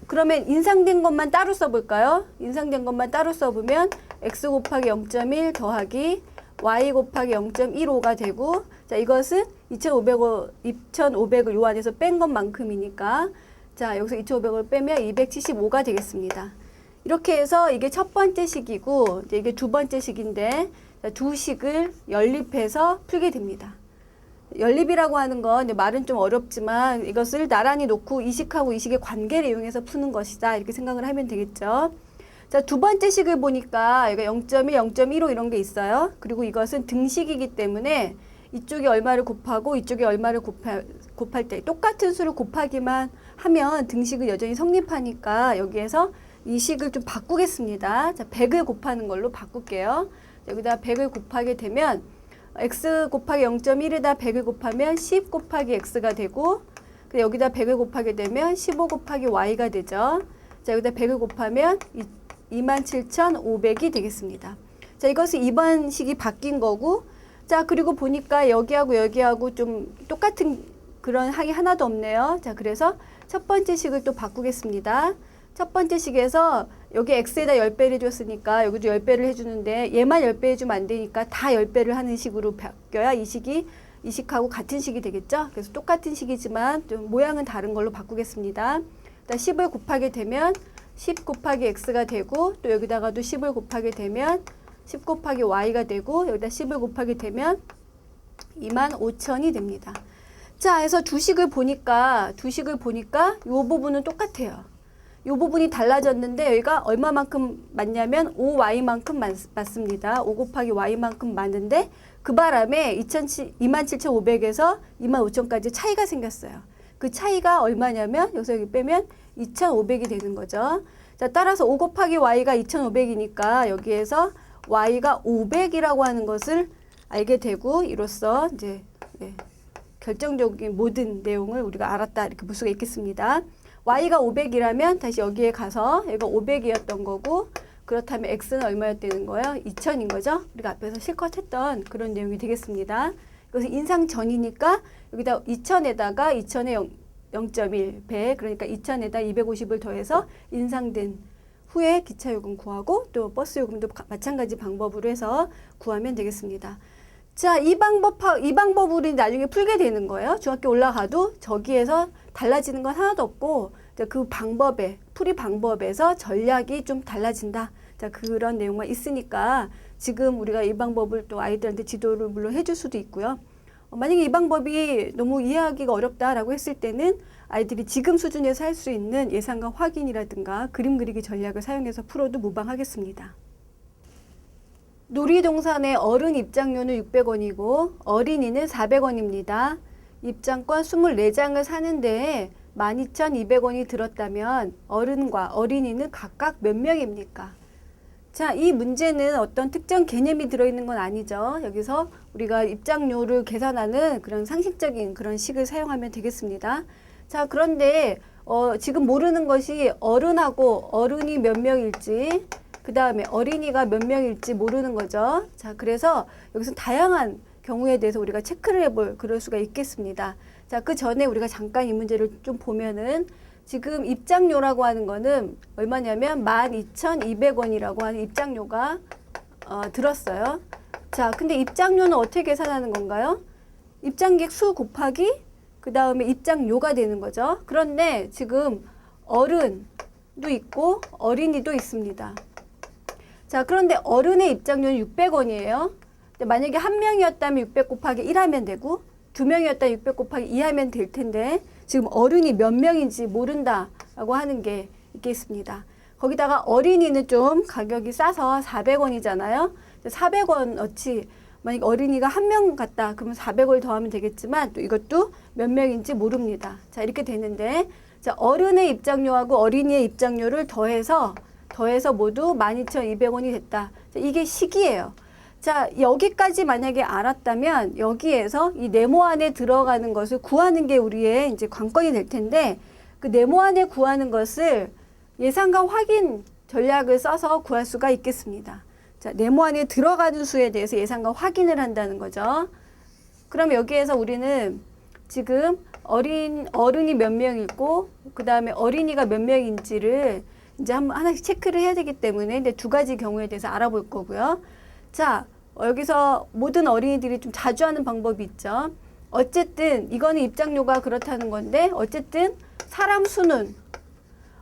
그러면 인상된 것만 따로 써볼까요? 인상된 것만 따로 써보면 X 곱하기 0.1 더하기 Y 곱하기 0.15가 되고 자, 이것은 2,500을 요 안에서 뺀 것만큼이니까 자, 여기서 2,500을 빼면 275가 되겠습니다. 이렇게 해서 이게 첫 번째 식이고 이제 이게 두 번째 식인데 자, 두 식을 연립해서 풀게 됩니다. 연립이라고 하는 건 말은 좀 어렵지만 이것을 나란히 놓고 이 식하고 이 식의 관계를 이용해서 푸는 것이다. 이렇게 생각을 하면 되겠죠. 자, 두 번째 식을 보니까 여기가 0.1, 0.15 이런 게 있어요. 그리고 이것은 등식이기 때문에 이쪽에 얼마를 곱하고 이쪽에 얼마를 곱할 때 똑같은 수를 곱하기만 하면 등식은 여전히 성립하니까 여기에서 이 식을 좀 바꾸겠습니다. 자, 100을 곱하는 걸로 바꿀게요. 여기다 100을 곱하게 되면 x 곱하기 0.1에다 100을 곱하면 10 곱하기 x가 되고 여기다 100을 곱하게 되면 15 곱하기 y가 되죠. 자, 여기다 100을 곱하면 27,500이 되겠습니다. 자, 이것은 2번 식이 바뀐 거고 자, 그리고 보니까 여기하고 좀 똑같은 그런 항이 하나도 없네요. 자, 그래서 첫 번째 식을 또 바꾸겠습니다. 첫 번째 식에서 여기 x에다 10배를 줬으니까 여기도 10배를 해주는데 얘만 10배 해주면 안 되니까 다 10배를 하는 식으로 바뀌어야 이 식하고 같은 식이 되겠죠. 그래서 똑같은 식이지만 좀 모양은 다른 걸로 바꾸겠습니다. 10을 곱하게 되면 10 곱하기 x가 되고 또 여기다가도 10을 곱하게 되면 10 곱하기 y가 되고 여기다 10을 곱하게 되면 25,000이 됩니다. 자, 그래서 두 식을 보니까 이 부분은 똑같아요. 이 부분이 달라졌는데 여기가 얼마만큼 맞냐면 5y만큼 맞습니다. 5 곱하기 y만큼 맞는데 그 바람에 27,500에서 25,000까지 차이가 생겼어요. 그 차이가 얼마냐면 여기서 여기 빼면 2,500이 되는 거죠. 자, 따라서 5 곱하기 y가 2,500이니까 여기에서 y가 500이라고 하는 것을 알게 되고 이로써 이제 결정적인 모든 내용을 우리가 알았다 이렇게 볼 수가 있겠습니다. y가 500이라면 다시 여기에 가서 얘가 500이었던 거고 그렇다면 x는 얼마였다는 거예요? 2000인 거죠? 우리가 앞에서 실컷 했던 그런 내용이 되겠습니다. 이것은 인상 전이니까 여기다 2000에다가 2000의 0.1배 그러니까 2000에다 250을 더해서 인상된 후에 기차요금 구하고 또 버스요금도 마찬가지 방법으로 해서 구하면 되겠습니다. 자, 이 방법으로 나중에 풀게 되는 거예요. 중학교 올라가도 저기에서 달라지는 건 하나도 없고 그 풀이 방법에서 전략이 좀 달라진다. 자, 그런 내용만 있으니까 지금 우리가 이 방법을 또 아이들한테 지도를 물론 해줄 수도 있고요. 만약에 이 방법이 너무 이해하기가 어렵다라고 했을 때는 아이들이 지금 수준에서 할 수 있는 예상과 확인이라든가 그림 그리기 전략을 사용해서 풀어도 무방하겠습니다. 놀이동산의 어른 입장료는 600원이고 어린이는 400원입니다. 입장권 24장을 사는 데에 12,200원이 들었다면 어른과 어린이는 각각 몇 명입니까? 자, 이 문제는 어떤 특정 개념이 들어있는 건 아니죠. 여기서 우리가 입장료를 계산하는 그런 상식적인 그런 식을 사용하면 되겠습니다. 자, 그런데 지금 모르는 것이 어른하고 어른이 몇 명일지 그 다음에 어린이가 몇 명일지 모르는 거죠. 자, 그래서 여기서 다양한 경우에 대해서 우리가 체크를 해볼 그럴 수가 있겠습니다. 자, 그 전에 우리가 잠깐 이 문제를 좀 보면은 지금 입장료라고 하는 거는 얼마냐면 12,200원이라고 하는 입장료가 들었어요. 자, 근데 입장료는 어떻게 계산하는 건가요? 입장객 수 곱하기 그 다음에 입장료가 되는 거죠. 그런데 지금 어른도 있고 어린이도 있습니다. 자, 그런데 어른의 입장료는 600원이에요. 만약에 한 명이었다면 600 곱하기 1 하면 되고 두 명이었다면 600 곱하기 2 하면 될 텐데 지금 어른이 몇 명인지 모른다라고 하는 게 있겠습니다. 거기다가 어린이는 좀 가격이 싸서 400원이잖아요. 400원어치 만약 어린이가 한 명 같다 그러면 400원 더하면 되겠지만 또 이것도 몇 명인지 모릅니다. 자, 이렇게 되는데 자, 어른의 입장료하고 어린이의 입장료를 더해서 모두 12,200원이 됐다. 자, 이게 식이에요. 자, 여기까지 만약에 알았다면 여기에서 이 네모 안에 들어가는 것을 구하는 게 우리의 이제 관건이 될 텐데 그 네모 안에 구하는 것을 예상과 확인 전략을 써서 구할 수가 있겠습니다. 자, 네모 안에 들어가는 수에 대해서 예상과 확인을 한다는 거죠. 그럼 여기에서 우리는 지금 어른이 몇 명이고 그 다음에 어린이가 몇 명인지를 이제 하나씩 체크를 해야 되기 때문에 이제 두 가지 경우에 대해서 알아볼 거고요. 자, 여기서 모든 어린이들이 좀 자주 하는 방법이 있죠. 어쨌든 이거는 입장료가 그렇다는 건데 어쨌든 사람 수는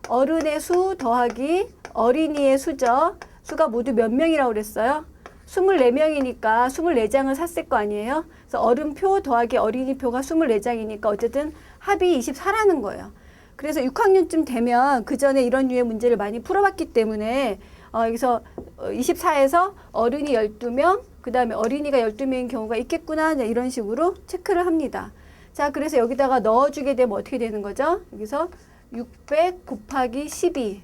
어른의 수 더하기 어린이의 수죠. 수가 모두 몇 명이라고 그랬어요? 24명이니까 24장을 샀을 거 아니에요? 그래서 어른표 더하기 어린이표가 24장이니까 어쨌든 합이 24라는 거예요. 그래서 6학년쯤 되면 그 전에 이런 류의 문제를 많이 풀어봤기 때문에 여기서 24에서 어른이 12명, 그 다음에 어린이가 12명인 경우가 있겠구나 이런 식으로 체크를 합니다. 자, 그래서 여기다가 넣어주게 되면 어떻게 되는 거죠? 여기서 600 곱하기 12,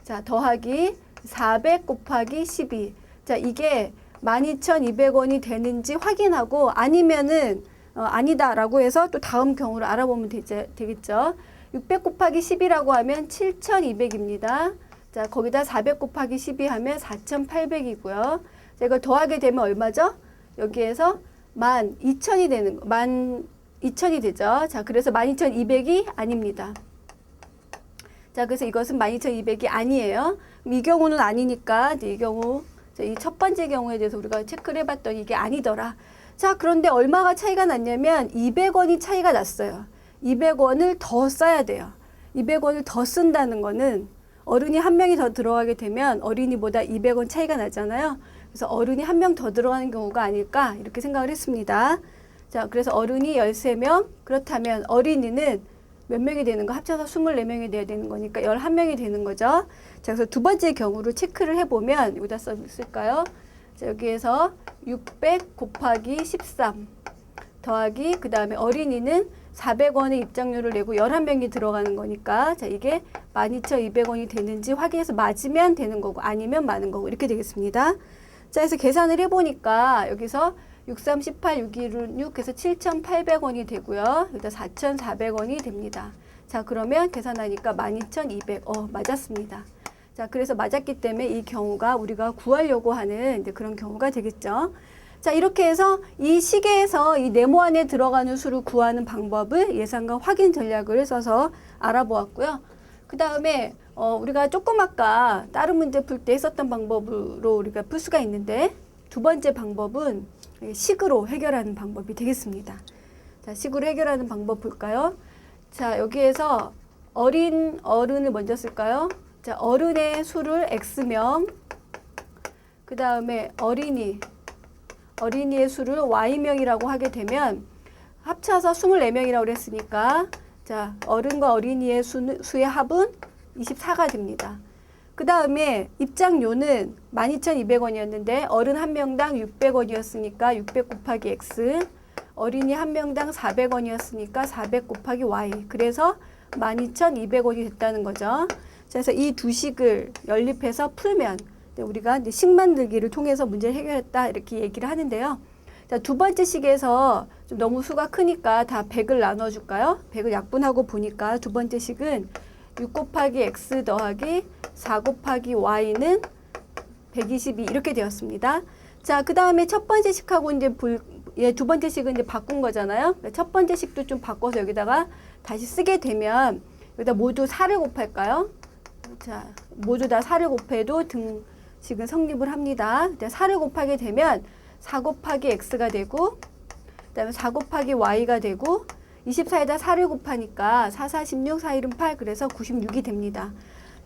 자, 더하기 400 곱하기 12. 자, 이게 12,200원이 되는지 확인하고 아니면은 아니다라고 해서 또 다음 경우를 알아보면 되겠죠. 600 곱하기 10이라고 하면 7,200입니다. 자, 거기다 400 곱하기 12 하면 4,800이고요. 자, 이걸 더하게 되면 얼마죠? 여기에서 12,000이 되는 거, 12,000이 되죠. 자, 그래서 12,200이 아닙니다. 자, 그래서 이것은 12,200이 아니에요. 이 경우는 아니니까 이 경우 이 첫 번째 경우에 대해서 우리가 체크를 해봤더니 이게 아니더라. 자, 그런데 얼마가 차이가 났냐면 200원이 차이가 났어요. 200원을 더 써야 돼요. 200원을 더 쓴다는 거는 어른이 한 명이 더 들어가게 되면 어린이보다 200원 차이가 나잖아요. 그래서 어른이 한 명 더 들어가는 경우가 아닐까 이렇게 생각을 했습니다. 자, 그래서 어른이 13명, 그렇다면 어린이는 몇 명이 되는 거? 합쳐서 24명이 돼야 되는 거니까 11명이 되는 거죠. 자, 그래서 두 번째 경우를 체크를 해보면 여기다 써있을까요? 자, 여기에서 600 곱하기 13 더하기 그 다음에 어린이는 400원의 입장료를 내고 11명이 들어가는 거니까 자, 이게 12,200원이 되는지 확인해서 맞으면 되는 거고 아니면 마는 거고 이렇게 되겠습니다. 자, 그래서 계산을 해보니까 여기서 6, 3, 18, 6, 2, 6 해서 7,800원이 되고요. 여기다 4,400원이 됩니다. 자, 그러면 계산하니까 12,200. 맞았습니다. 자, 그래서 맞았기 때문에 이 경우가 우리가 구하려고 하는 이제 그런 경우가 되겠죠. 자, 이렇게 해서 이 시계에서 이 네모 안에 들어가는 수를 구하는 방법을 예상과 확인 전략을 써서 알아보았고요. 그 다음에 우리가 조금 아까 다른 문제 풀 때 했었던 방법으로 우리가 풀 수가 있는데 두 번째 방법은 식으로 해결하는 방법이 되겠습니다. 자, 식으로 해결하는 방법 볼까요? 자, 여기에서 어른을 먼저 쓸까요? 자, 어른의 수를 X명, 그 다음에 어린이의 수를 Y명이라고 하게 되면 합쳐서 24명이라고 그랬으니까 자, 어른과 어린이의 수의 합은 24가 됩니다. 그 다음에 입장료는 12,200원이었는데 어른 한 명당 600원이었으니까 600 곱하기 X, 어린이 한 명당 400원이었으니까 400 곱하기 Y. 그래서 12,200원이 됐다는 거죠. 그래서 이 두 식을 연립해서 풀면 우리가 이제 식 만들기를 통해서 문제를 해결했다 이렇게 얘기를 하는데요. 자, 두 번째 식에서 좀 너무 수가 크니까 다 100을 나눠줄까요? 100을 약분하고 보니까 두 번째 식은 6 곱하기 X 더하기 4 곱하기 Y는 122 이렇게 되었습니다. 자, 그 다음에 첫 번째 식하고 이제 두 번째 식은 이제 바꾼 거잖아요. 첫 번째 식도 좀 바꿔서 여기다가 다시 쓰게 되면 여기다 모두 4를 곱할까요? 자, 모두 다 4를 곱해도 등식은 성립을 합니다. 4를 곱하게 되면 4 곱하기 X가 되고 그 다음에 4 곱하기 Y가 되고 24에다 4를 곱하니까 4, 4, 16, 4, 1은 8 그래서 96이 됩니다.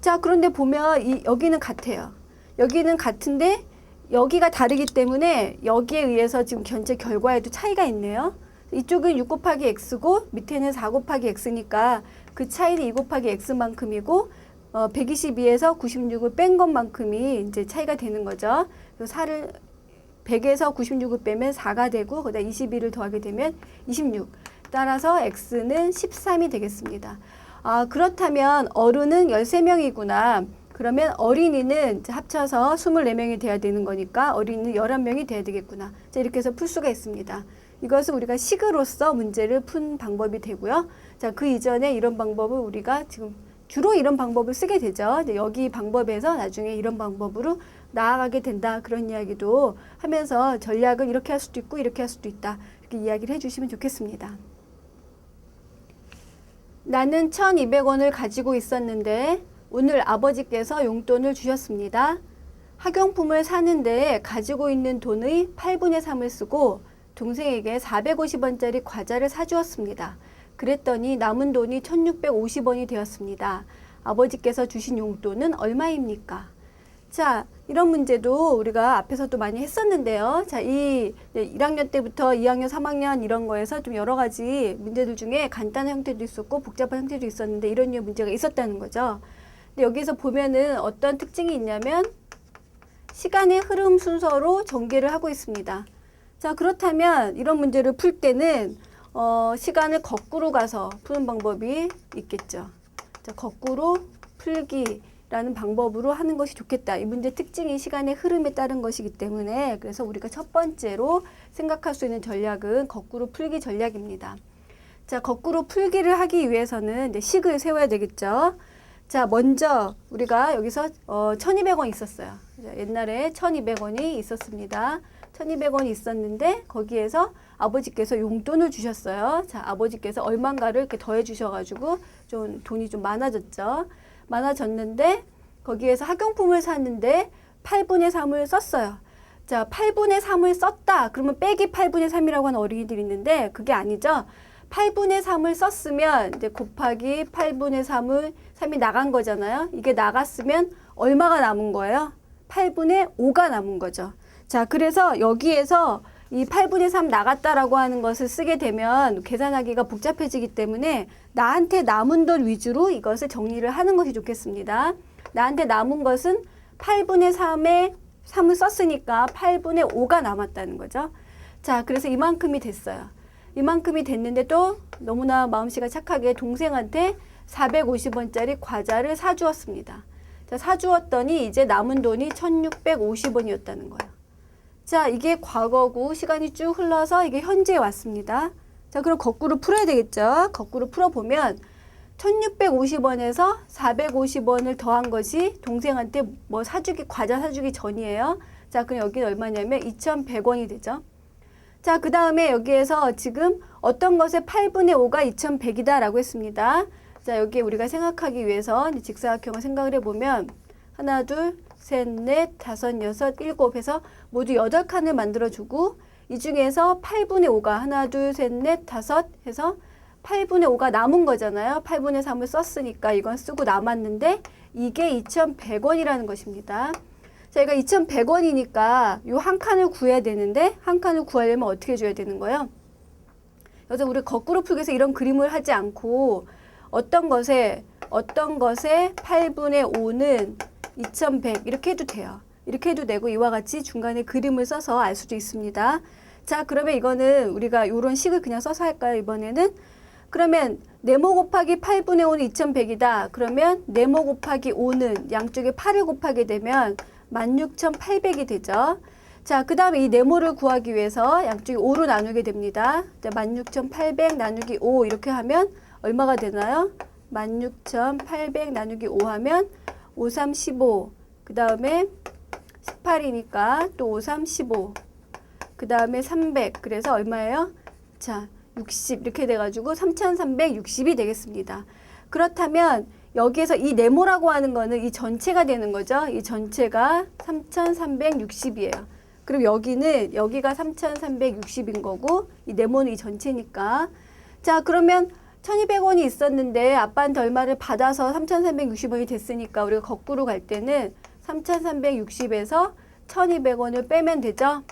자, 그런데 보면 여기는 같아요. 여기는 같은데 여기가 다르기 때문에 여기에 의해서 지금 견제 결과에도 차이가 있네요. 이쪽은 6 곱하기 X고 밑에는 4 곱하기 X니까 그 차이는 2 곱하기 X만큼이고 122에서 96을 뺀 것만큼이 이제 차이가 되는 거죠. 그래서 100에서 96을 빼면 4가 되고 그다음 21을 더하게 되면 26. 따라서 X는 13이 되겠습니다. 아, 그렇다면 어른은 13명이구나. 그러면 어린이는 합쳐서 24명이 돼야 되는 거니까 어린이는 11명이 돼야 되겠구나. 자, 이렇게 해서 풀 수가 있습니다. 이것은 우리가 식으로서 문제를 푼 방법이 되고요. 자, 그 이전에 이런 방법을 우리가 지금 주로 이런 방법을 쓰게 되죠. 여기 방법에서 나중에 이런 방법으로 나아가게 된다. 그런 이야기도 하면서 전략을 이렇게 할 수도 있고 이렇게 할 수도 있다. 이렇게 이야기를 해주시면 좋겠습니다. 나는 1,200원을 가지고 있었는데 오늘 아버지께서 용돈을 주셨습니다. 학용품을 사는데 가지고 있는 돈의 8분의 3을 쓰고 동생에게 450원짜리 과자를 사주었습니다. 그랬더니 남은 돈이 1,650원이 되었습니다. 아버지께서 주신 용돈은 얼마입니까? 자, 이런 문제도 우리가 앞에서도 많이 했었는데요. 자, 1학년 때부터 2학년, 3학년 이런 거에서 좀 여러 가지 문제들 중에 간단한 형태도 있었고 복잡한 형태도 있었는데 이런 류의 문제가 있었다는 거죠. 근데 여기서 보면은 어떤 특징이 있냐면 시간의 흐름 순서로 전개를 하고 있습니다. 자, 그렇다면 이런 문제를 풀 때는 시간을 거꾸로 가서 푸는 방법이 있겠죠. 자, 거꾸로 풀기라는 방법으로 하는 것이 좋겠다. 이 문제 특징이 시간의 흐름에 따른 것이기 때문에 그래서 우리가 첫 번째로 생각할 수 있는 전략은 거꾸로 풀기 전략입니다. 자, 거꾸로 풀기를 하기 위해서는 이제 식을 세워야 되겠죠. 자, 먼저 우리가 여기서 1,200원 있었어요. 옛날에 1,200원이 있었습니다. 1,200원이 있었는데 거기에서 아버지께서 용돈을 주셨어요. 자, 아버지께서 얼만가를 이렇게 더해 주셔가지고 좀 돈이 좀 많아졌죠. 많아졌는데 거기에서 학용품을 샀는데 8분의 3을 썼어요. 자, 8분의 3을 썼다. 그러면 빼기 8분의 3이라고 하는 어린이들이 있는데 그게 아니죠. 8분의 3을 썼으면 이제 곱하기 8분의 3이 나간 거잖아요. 이게 나갔으면 얼마가 남은 거예요? 8분의 5가 남은 거죠. 자, 그래서 여기에서 이 8분의 3 나갔다라고 하는 것을 쓰게 되면 계산하기가 복잡해지기 때문에 나한테 남은 돈 위주로 이것을 정리를 하는 것이 좋겠습니다. 나한테 남은 것은 8분의 3을 썼으니까 8분의 5가 남았다는 거죠. 자, 그래서 이만큼이 됐어요. 이만큼이 됐는데 또 너무나 마음씨가 착하게 동생한테 450원짜리 과자를 사주었습니다. 자, 사주었더니 이제 남은 돈이 1,650원이었다는 거예요. 자, 이게 과거고 시간이 쭉 흘러서 이게 현재에 왔습니다. 자, 그럼 거꾸로 풀어야 되겠죠. 거꾸로 풀어보면 1,650원에서 450원을 더한 것이 동생한테 뭐 과자 사주기 전이에요. 자, 그럼 여기는 얼마냐면 2,100원이 되죠. 자, 그 다음에 여기에서 지금 어떤 것의 8분의 5가 2,100이다 라고 했습니다. 자, 여기 우리가 생각하기 위해서 직사각형을 생각을 해보면 하나, 둘, 셋, 넷, 다섯, 여섯, 일곱 해서 모두 8칸을 만들어주고 이 중에서 8분의 5가 하나, 둘, 셋, 넷, 다섯 해서 8분의 5가 남은 거잖아요. 8분의 3을 썼으니까 이건 쓰고 남았는데 이게 2,100원이라는 것입니다. 자, 이거 2,100원이니까 요 한 칸을 구해야 되는데 한 칸을 구하려면 어떻게 해줘야 되는 거예요? 여기서 우리 거꾸로 풀기 위해서 이런 그림을 하지 않고 어떤 것에 8분의 5는 2,100 이렇게 해도 돼요. 이렇게 해도 되고 이와 같이 중간에 그림을 써서 알 수도 있습니다. 자, 그러면 이거는 우리가 이런 식을 그냥 써서 할까요? 이번에는 그러면 네모 곱하기 8분의 5는 2,100이다. 그러면 네모 곱하기 5는 양쪽에 8을 곱하게 되면 16,800이 되죠. 자, 그 다음에 이 네모를 구하기 위해서 양쪽이 5로 나누게 됩니다. 자, 16,800 나누기 5 이렇게 하면 얼마가 되나요? 16,800 나누기 5 하면 5, 3, 15. 그 다음에 18이니까 또 5, 3, 15. 그 다음에 300. 그래서 얼마예요? 자, 60 이렇게 돼가지고 3,360이 되겠습니다. 그렇다면 여기에서 이 네모라고 하는 거는 이 전체가 되는 거죠. 이 전체가 3,360이에요. 그럼 여기가 3,360인 거고 이 네모는 이 전체니까. 자, 그러면 1,200원이 있었는데 아빠한테 얼마를 받아서 3,360원이 됐으니까 우리가 거꾸로 갈 때는 3,360에서 1,200원을 빼면 되죠.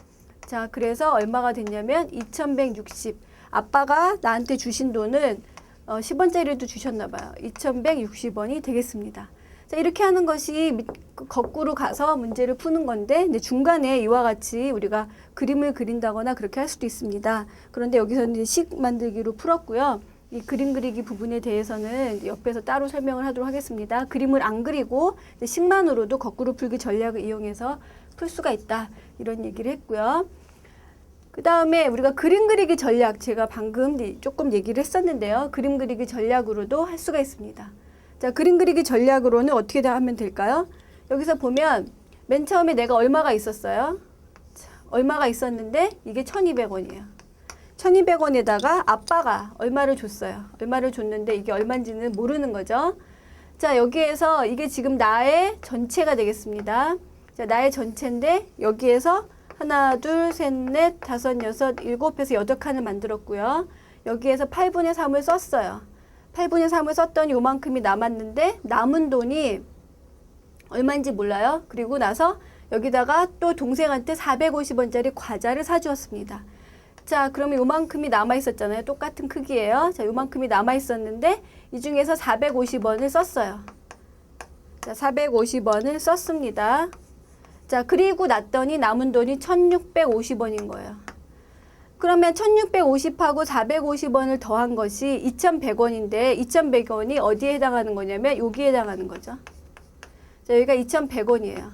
자, 그래서 얼마가 됐냐면 2,160. 아빠가 나한테 주신 돈은 10원짜리도 주셨나 봐요. 2,160원이 되겠습니다. 자, 이렇게 하는 것이 거꾸로 가서 문제를 푸는 건데 근데 중간에 이와 같이 우리가 그림을 그린다거나 그렇게 할 수도 있습니다. 그런데 여기서는 이제 식 만들기로 풀었고요. 이 그림 그리기 부분에 대해서는 옆에서 따로 설명을 하도록 하겠습니다. 그림을 안 그리고 식만으로도 거꾸로 풀기 전략을 이용해서 풀 수가 있다. 이런 얘기를 했고요. 그 다음에 우리가 그림 그리기 전략, 제가 방금 조금 얘기를 했었는데요. 그림 그리기 전략으로도 할 수가 있습니다. 자, 그림 그리기 전략으로는 어떻게 하면 될까요? 여기서 보면 맨 처음에 내가 얼마가 있었어요? 자, 얼마가 있었는데 이게 1,200원이에요. 1,200원에다가 아빠가 얼마를 줬어요. 얼마를 줬는데 이게 얼마인지는 모르는 거죠. 자, 여기에서 이게 지금 나의 전체가 되겠습니다. 자, 나의 전체인데 여기에서 하나, 둘, 셋, 넷, 다섯, 여섯, 일곱 해서 8칸을 만들었고요. 여기에서 8분의 3을 썼어요. 8분의 3을 썼더니 요만큼이 남았는데 남은 돈이 얼마인지 몰라요. 그리고 나서 여기다가 또 동생한테 450원짜리 과자를 사주었습니다. 자, 그러면 요만큼이 남아있었잖아요. 똑같은 크기예요. 자, 요만큼이 남아있었는데 이 중에서 450원을 썼어요. 자, 450원을 썼습니다. 자, 그리고 났더니 남은 돈이 1,650원인 거예요. 그러면 1,650하고 450원을 더한 것이 2,100원인데 2,100원이 어디에 해당하는 거냐면 여기에 해당하는 거죠. 자, 여기가 2,100원이에요.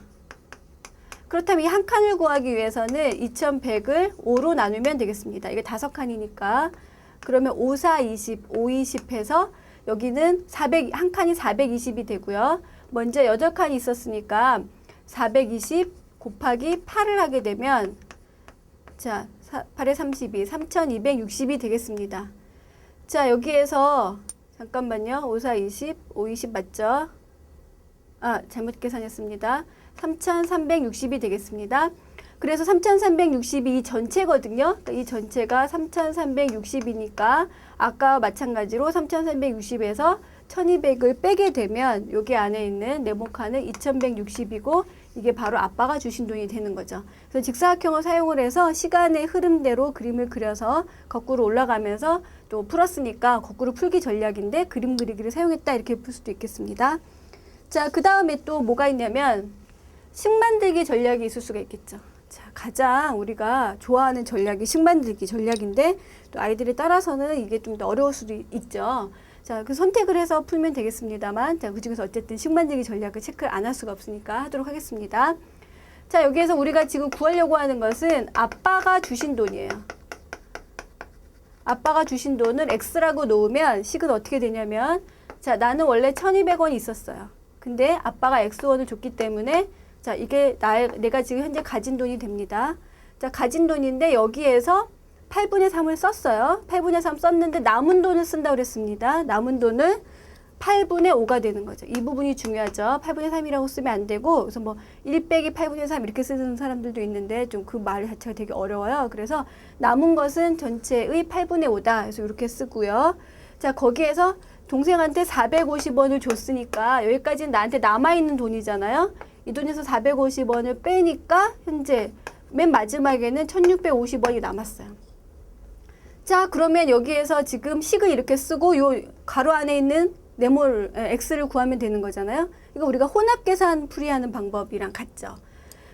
그렇다면 이 한 칸을 구하기 위해서는 2,100을 5로 나누면 되겠습니다. 이게 5칸이니까. 그러면 5, 4, 20, 5, 20 해서 여기는 한 칸이 420이 되고요. 먼저 8칸이 있었으니까 420 곱하기 8을 하게 되면 자, 8에 32, 3,260이 되겠습니다. 자, 여기에서 잠깐만요. 5, 4, 20, 5, 20 맞죠? 아, 잘못 계산했습니다. 3,360이 되겠습니다. 그래서 3,360이 이 전체거든요. 이 전체가 3,360이니까 아까와 마찬가지로 3,360에서 1,200을 빼게 되면 여기 안에 있는 네모칸은 2,160이고 이게 바로 아빠가 주신 돈이 되는 거죠. 그래서 직사각형을 사용을 해서 시간의 흐름대로 그림을 그려서 거꾸로 올라가면서 또 풀었으니까 거꾸로 풀기 전략인데 그림 그리기를 사용했다 이렇게 풀 수도 있겠습니다. 자, 그 다음에 또 뭐가 있냐면 식 만들기 전략이 있을 수가 있겠죠. 자, 가장 우리가 좋아하는 전략이 식 만들기 전략인데 또 아이들에 따라서는 이게 좀 더 어려울 수도 있죠. 자, 그 선택을 해서 풀면 되겠습니다만, 자, 그 중에서 어쨌든 식 만들기 전략을 체크를 안 할 수가 없으니까 하도록 하겠습니다. 자, 여기에서 우리가 지금 구하려고 하는 것은 아빠가 주신 돈이에요. 아빠가 주신 돈을 X라고 놓으면 식은 어떻게 되냐면, 자, 나는 원래 1,200원이 있었어요. 근데 아빠가 X원을 줬기 때문에, 자, 이게 내가 지금 현재 가진 돈이 됩니다. 자, 가진 돈인데 여기에서 8분의 3을 썼어요. 8분의 3 썼는데 남은 돈을 쓴다고 그랬습니다. 남은 돈을 8분의 5가 되는 거죠. 이 부분이 중요하죠. 8분의 3이라고 쓰면 안 되고, 그래서 뭐 1 빼기 8분의 3 이렇게 쓰는 사람들도 있는데 좀 그 말 자체가 되게 어려워요. 그래서 남은 것은 전체의 8분의 5다. 그래서 이렇게 쓰고요. 자, 거기에서 동생한테 450원을 줬으니까 여기까지는 나한테 남아있는 돈이잖아요. 이 돈에서 450원을 빼니까 현재 맨 마지막에는 1650원이 남았어요. 자, 그러면 여기에서 지금 식을 이렇게 쓰고 요 가로 안에 있는 네몰 x를 구하면 되는 거잖아요. 이거 우리가 혼합계산 풀이하는 방법이랑 같죠.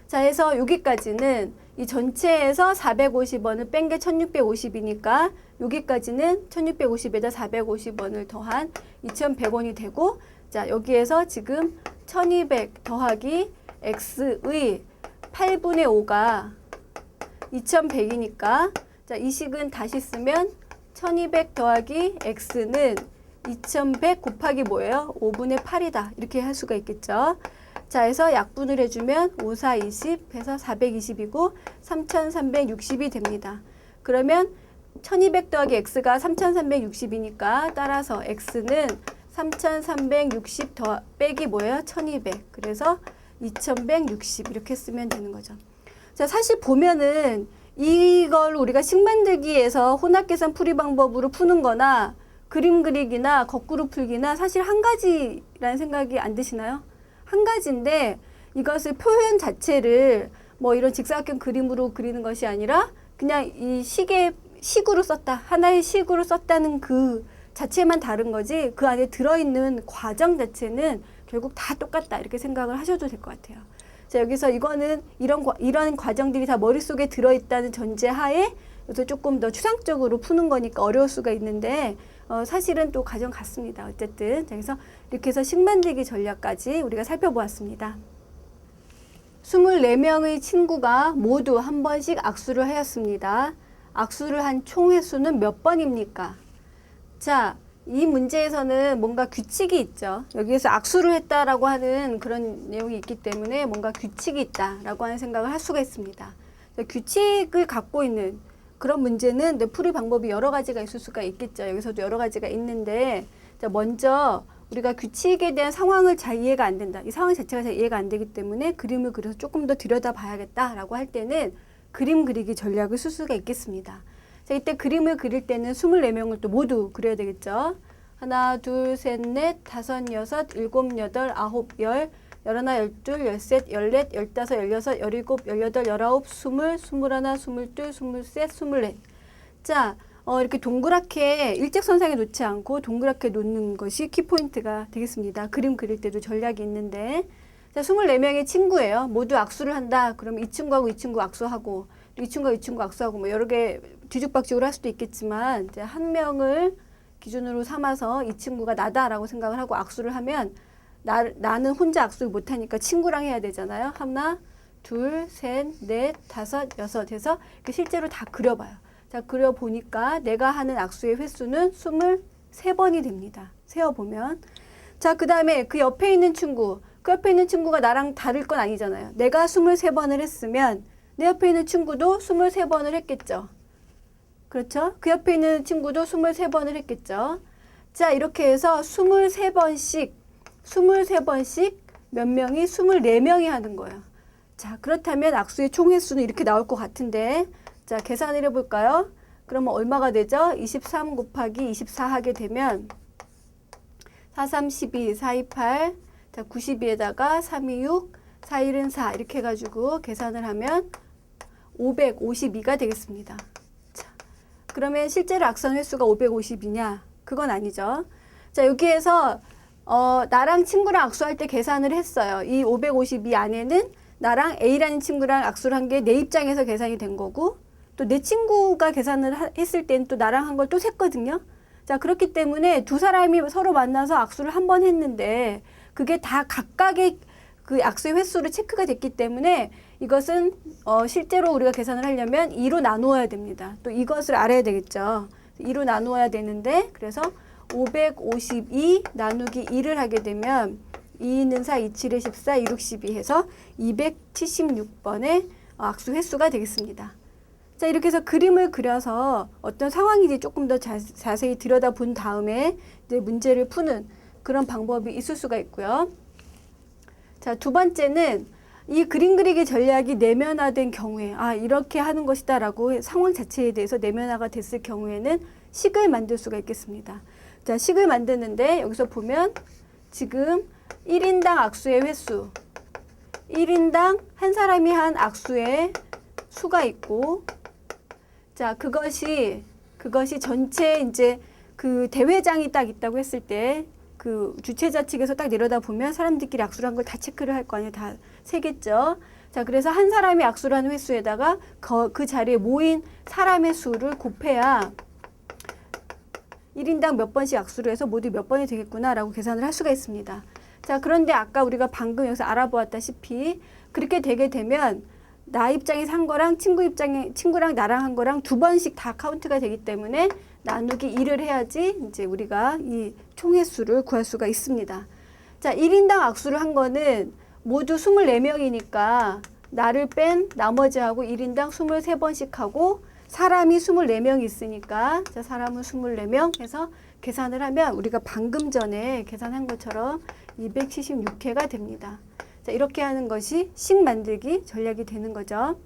자, 해서 여기까지는 이 전체에서 450원을 뺀 게 1650이니까 여기까지는 1650에다 450원을 더한 2100원이 되고, 자, 여기에서 지금 1200 더하기 x의 8분의 5가 2100이니까, 자, 이 식은 다시 쓰면 1200 더하기 x는 2100 곱하기 뭐예요? 5분의 8이다. 이렇게 할 수가 있겠죠. 자, 해서 약분을 해주면 5, 4, 20 해서 420이고 3360이 됩니다. 그러면 1200 더하기 x가 3360이니까 따라서 x는 3360 더 빼기 뭐예요? 1200. 그래서 2160 이렇게 쓰면 되는 거죠. 자, 사실 보면은 이걸 우리가 식 만들기에서 혼합계산 풀이 방법으로 푸는 거나 그림 그리기나 거꾸로 풀기나 사실 한 가지라는 생각이 안 드시나요? 한 가지인데 이것을 표현 자체를 뭐 이런 직사각형 그림으로 그리는 것이 아니라 그냥 이 식으로 썼다. 하나의 식으로 썼다는 그 자체만 다른 거지 그 안에 들어있는 과정 자체는 결국 다 똑같다. 이렇게 생각을 하셔도 될 것 같아요. 자, 여기서 이거는 이런 과정들이 다 머릿속에 들어있다는 전제하에 그래서 조금 더 추상적으로 푸는 거니까 어려울 수가 있는데 사실은 또 과정 같습니다. 어쨌든 그래서 이렇게 해서 식 만들기 전략까지 우리가 살펴보았습니다. 24명의 친구가 모두 한 번씩 악수를 하였습니다. 악수를 한 총 횟수는 몇 번입니까? 자, 이 문제에서는 뭔가 규칙이 있죠. 여기에서 악수를 했다라고 하는 그런 내용이 있기 때문에 뭔가 규칙이 있다라고 하는 생각을 할 수가 있습니다. 규칙을 갖고 있는 그런 문제는 풀이 방법이 여러 가지가 있을 수가 있겠죠. 여기서도 여러 가지가 있는데, 자, 먼저 우리가 규칙에 대한 상황을 잘 이해가 안 된다. 이 상황 자체가 잘 이해가 안 되기 때문에 그림을 그려서 조금 더 들여다봐야겠다라고 할 때는 그림 그리기 전략을 쓸 수가 있겠습니다. 자, 이때 그림을 그릴 때는 24명을 또 모두 그려야 되겠죠. 하나, 둘, 셋, 넷, 다섯, 여섯, 일곱, 여덟, 아홉, 열, 열하나, 열둘, 열셋, 열넷, 열다섯, 열여섯, 열일곱, 열여덟, 열아홉, 스물, 스물하나, 스물둘, 스물셋, 스물넷. 자, 이렇게 동그랗게 일직선상에 놓지 않고 동그랗게 놓는 것이 키포인트가 되겠습니다. 그림 그릴 때도 전략이 있는데, 자, 24명의 친구예요. 모두 악수를 한다. 그럼 이 친구하고 이 친구 악수하고, 이 친구하고 이 친구 악수하고, 뭐 여러 개 뒤죽박죽으로 할 수도 있겠지만, 이제 한 명을 기준으로 삼아서 이 친구가 나다라고 생각을 하고 악수를 하면, 나는 혼자 악수를 못하니까 친구랑 해야 되잖아요. 하나, 둘, 셋, 넷, 다섯, 여섯 해서 실제로 다 그려봐요. 자, 그려보니까 내가 하는 악수의 횟수는 23번이 됩니다. 세어보면. 자, 그 다음에 그 옆에 있는 친구, 그 옆에 있는 친구가 나랑 다를 건 아니잖아요. 내가 23번을 했으면 내 옆에 있는 친구도 23번을 했겠죠. 그렇죠? 그 옆에 있는 친구도 23번을 했겠죠. 자, 이렇게 해서 23번씩 몇 명이 24명이 하는 거예요. 자, 그렇다면 악수의 총 횟수는 이렇게 나올 것 같은데, 자, 계산을 해볼까요? 그러면 얼마가 되죠? 23 곱하기 24 하게 되면 4, 3, 12, 4, 2, 8, 자, 92에다가 3, 2, 6, 4, 1은 4 이렇게 해가지고 계산을 하면 552가 되겠습니다. 자, 그러면 실제로 악수한 횟수가 550이냐? 그건 아니죠. 자, 여기에서 나랑 친구랑 악수할 때 계산을 했어요. 이 552 안에는 나랑 A라는 친구랑 악수를 한 게 내 입장에서 계산이 된 거고, 또 내 친구가 계산을 했을 땐 또 나랑 한 걸 또 셌거든요. 자, 그렇기 때문에 두 사람이 서로 만나서 악수를 한 번 했는데 그게 다 각각의 그 악수의 횟수로 체크가 됐기 때문에 이것은 실제로 우리가 계산을 하려면 2로 나누어야 됩니다. 또 이것을 알아야 되겠죠. 2로 나누어야 되는데, 그래서 552 나누기 2를 하게 되면 2는 4, 2, 7에 14, 2, 6, 12 해서 276번의 악수 횟수가 되겠습니다. 자, 이렇게 해서 그림을 그려서 어떤 상황인지 조금 더 자세히 들여다본 다음에 이제 문제를 푸는 그런 방법이 있을 수가 있고요. 자, 두 번째는 이 그림 그리기 전략이 내면화된 경우에 이렇게 하는 것이다라고 상황 자체에 대해서 내면화가 됐을 경우에는 식을 만들 수가 있겠습니다. 자, 식을 만드는데 여기서 보면 지금 1인당 악수의 횟수 1인당 한 사람이 한 악수의 수가 있고, 자, 그것이 전체 이제 그 대회장이 딱 있다고 했을 때 그 주최자 측에서 딱 내려다 보면 사람들끼리 악수를 한 걸 다 체크를 할 거 아니에요. 다 세겠죠. 자, 그래서 한 사람이 악수를 한 횟수에다가 그 자리에 모인 사람의 수를 곱해야 1인당 몇 번씩 악수를 해서 모두 몇 번이 되겠구나라고 계산을 할 수가 있습니다. 자, 그런데 아까 우리가 방금 여기서 알아보았다시피 그렇게 되게 되면 나 입장에서 한 거랑 친구랑 나랑 한 거랑 두 번씩 다 카운트가 되기 때문에 나누기 2를 해야지 이제 우리가 이 총횟수를 구할 수가 있습니다. 자, 1인당 악수를 한 거는 모두 24명이니까 나를 뺀 나머지하고 1인당 23번씩 하고 사람이 24명 있으니까 자, 사람은 24명 해서 계산을 하면 우리가 방금 전에 계산한 것처럼 276회가 됩니다. 자, 이렇게 하는 것이 식 만들기 전략이 되는 거죠.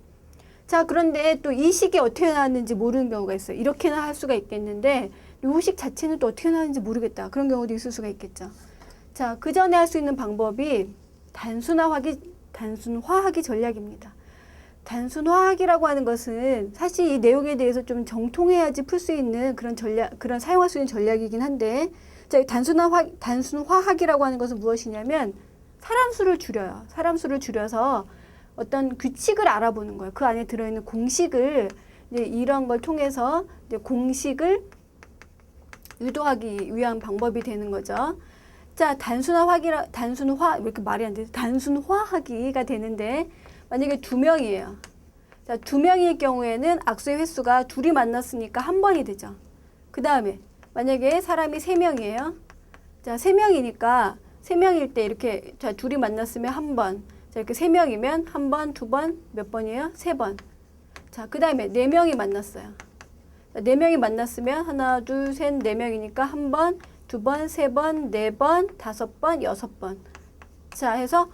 자, 그런데 또 이 식이 어떻게 나왔는지 모르는 경우가 있어요. 이렇게나 할 수가 있겠는데 이 식 자체는 또 어떻게 나왔는지 모르겠다. 그런 경우도 있을 수가 있겠죠. 자, 그 전에 할 수 있는 방법이 단순화하기 전략입니다. 단순화하기라고 하는 것은 사실 이 내용에 대해서 좀 정통해야지 풀 수 있는 그런 사용할 수 있는 전략이긴 한데, 자, 단순화하기라고 하는 것은 무엇이냐면 사람 수를 줄여요. 사람 수를 줄여서 어떤 규칙을 알아보는 거예요. 그 안에 들어있는 공식을 이제 이런 걸 통해서 이제 공식을 유도하기 위한 방법이 되는 거죠. 자, 이렇게 말이 안 돼. 단순화하기가 되는데 만약에 2명이에요. 자, 2명일 경우에는 악수의 횟수가 둘이 만났으니까 한 번이 되죠. 그 다음에 만약에 사람이 3명이에요. 자, 3명이니까 3명일 때 이렇게 자, 둘이 만났으면 한 번. 자, 이렇게 3명이면 한 번, 두 번, 몇 번이에요? 3번. 자, 그 다음에 4명이 만났어요. 자, 4명이 만났으면 하나, 둘, 셋, 4명이니까 한 번, 두 번, 세 번, 네 번, 5번, 6번. 자, 해서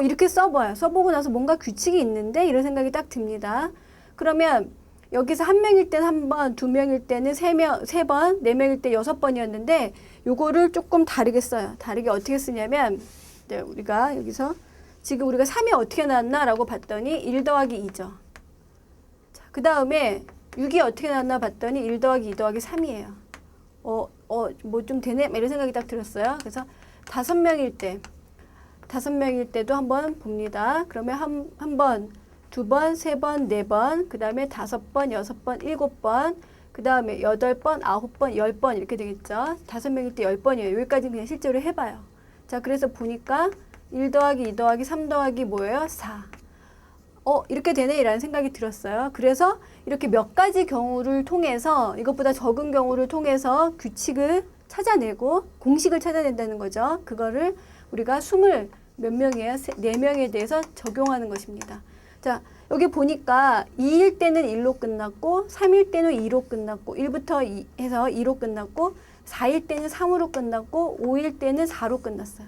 이렇게 써봐요. 써보고 나서 뭔가 규칙이 있는데 이런 생각이 딱 듭니다. 그러면 여기서 1명일 때는 한 번, 2명일 때는 3번, 4명일 때 6번이었는데 요거를 조금 다르게 써요. 다르게 어떻게 쓰냐면 네, 우리가 여기서 지금 우리가 3이 어떻게 나왔나 라고 봤더니 1 더하기 2죠. 자, 그 다음에 6이 어떻게 나왔나 봤더니 1 더하기 2 더하기 3이에요. 뭐 좀 되네? 이런 생각이 딱 들었어요. 그래서 5명일 때도 한번 봅니다. 그러면 한 번, 두 번, 세 번, 네 번, 그 다음에 5번, 6번, 7번, 그 다음에 8번, 9번, 10번 이렇게 되겠죠. 5명일 때 10번이에요. 여기까지 그냥 실제로 해봐요. 자, 그래서 보니까 1 더하기 2 더하기 3 더하기 뭐예요? 4. 이렇게 되네 라는 생각이 들었어요. 그래서 이렇게 몇 가지 경우를 통해서 이것보다 적은 경우를 통해서 규칙을 찾아내고 공식을 찾아낸다는 거죠. 그거를 우리가 20몇 명이에요? 4명에 대해서 적용하는 것입니다. 자, 여기 보니까 2일 때는 1로 끝났고 3일 때는 2로 끝났고 1부터 2 해서 2로 끝났고 4일 때는 3으로 끝났고 5일 때는 4로 끝났어요.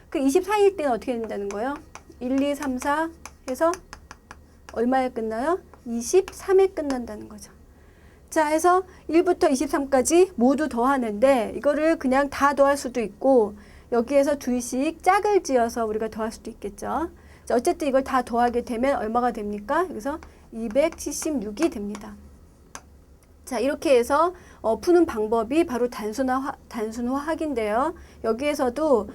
그 24일 때는 어떻게 된다는 거예요? 1, 2, 3, 4 해서 얼마에 끝나요? 23에 끝난다는 거죠. 자, 해서 1부터 23까지 모두 더하는데 이거를 그냥 다 더할 수도 있고 여기에서 둘씩 짝을 지어서 우리가 더할 수도 있겠죠. 자, 어쨌든 이걸 다 더하게 되면 얼마가 됩니까? 여기서 276이 됩니다. 자, 이렇게 해서 푸는 방법이 바로 단순화하기인데요. 여기에서도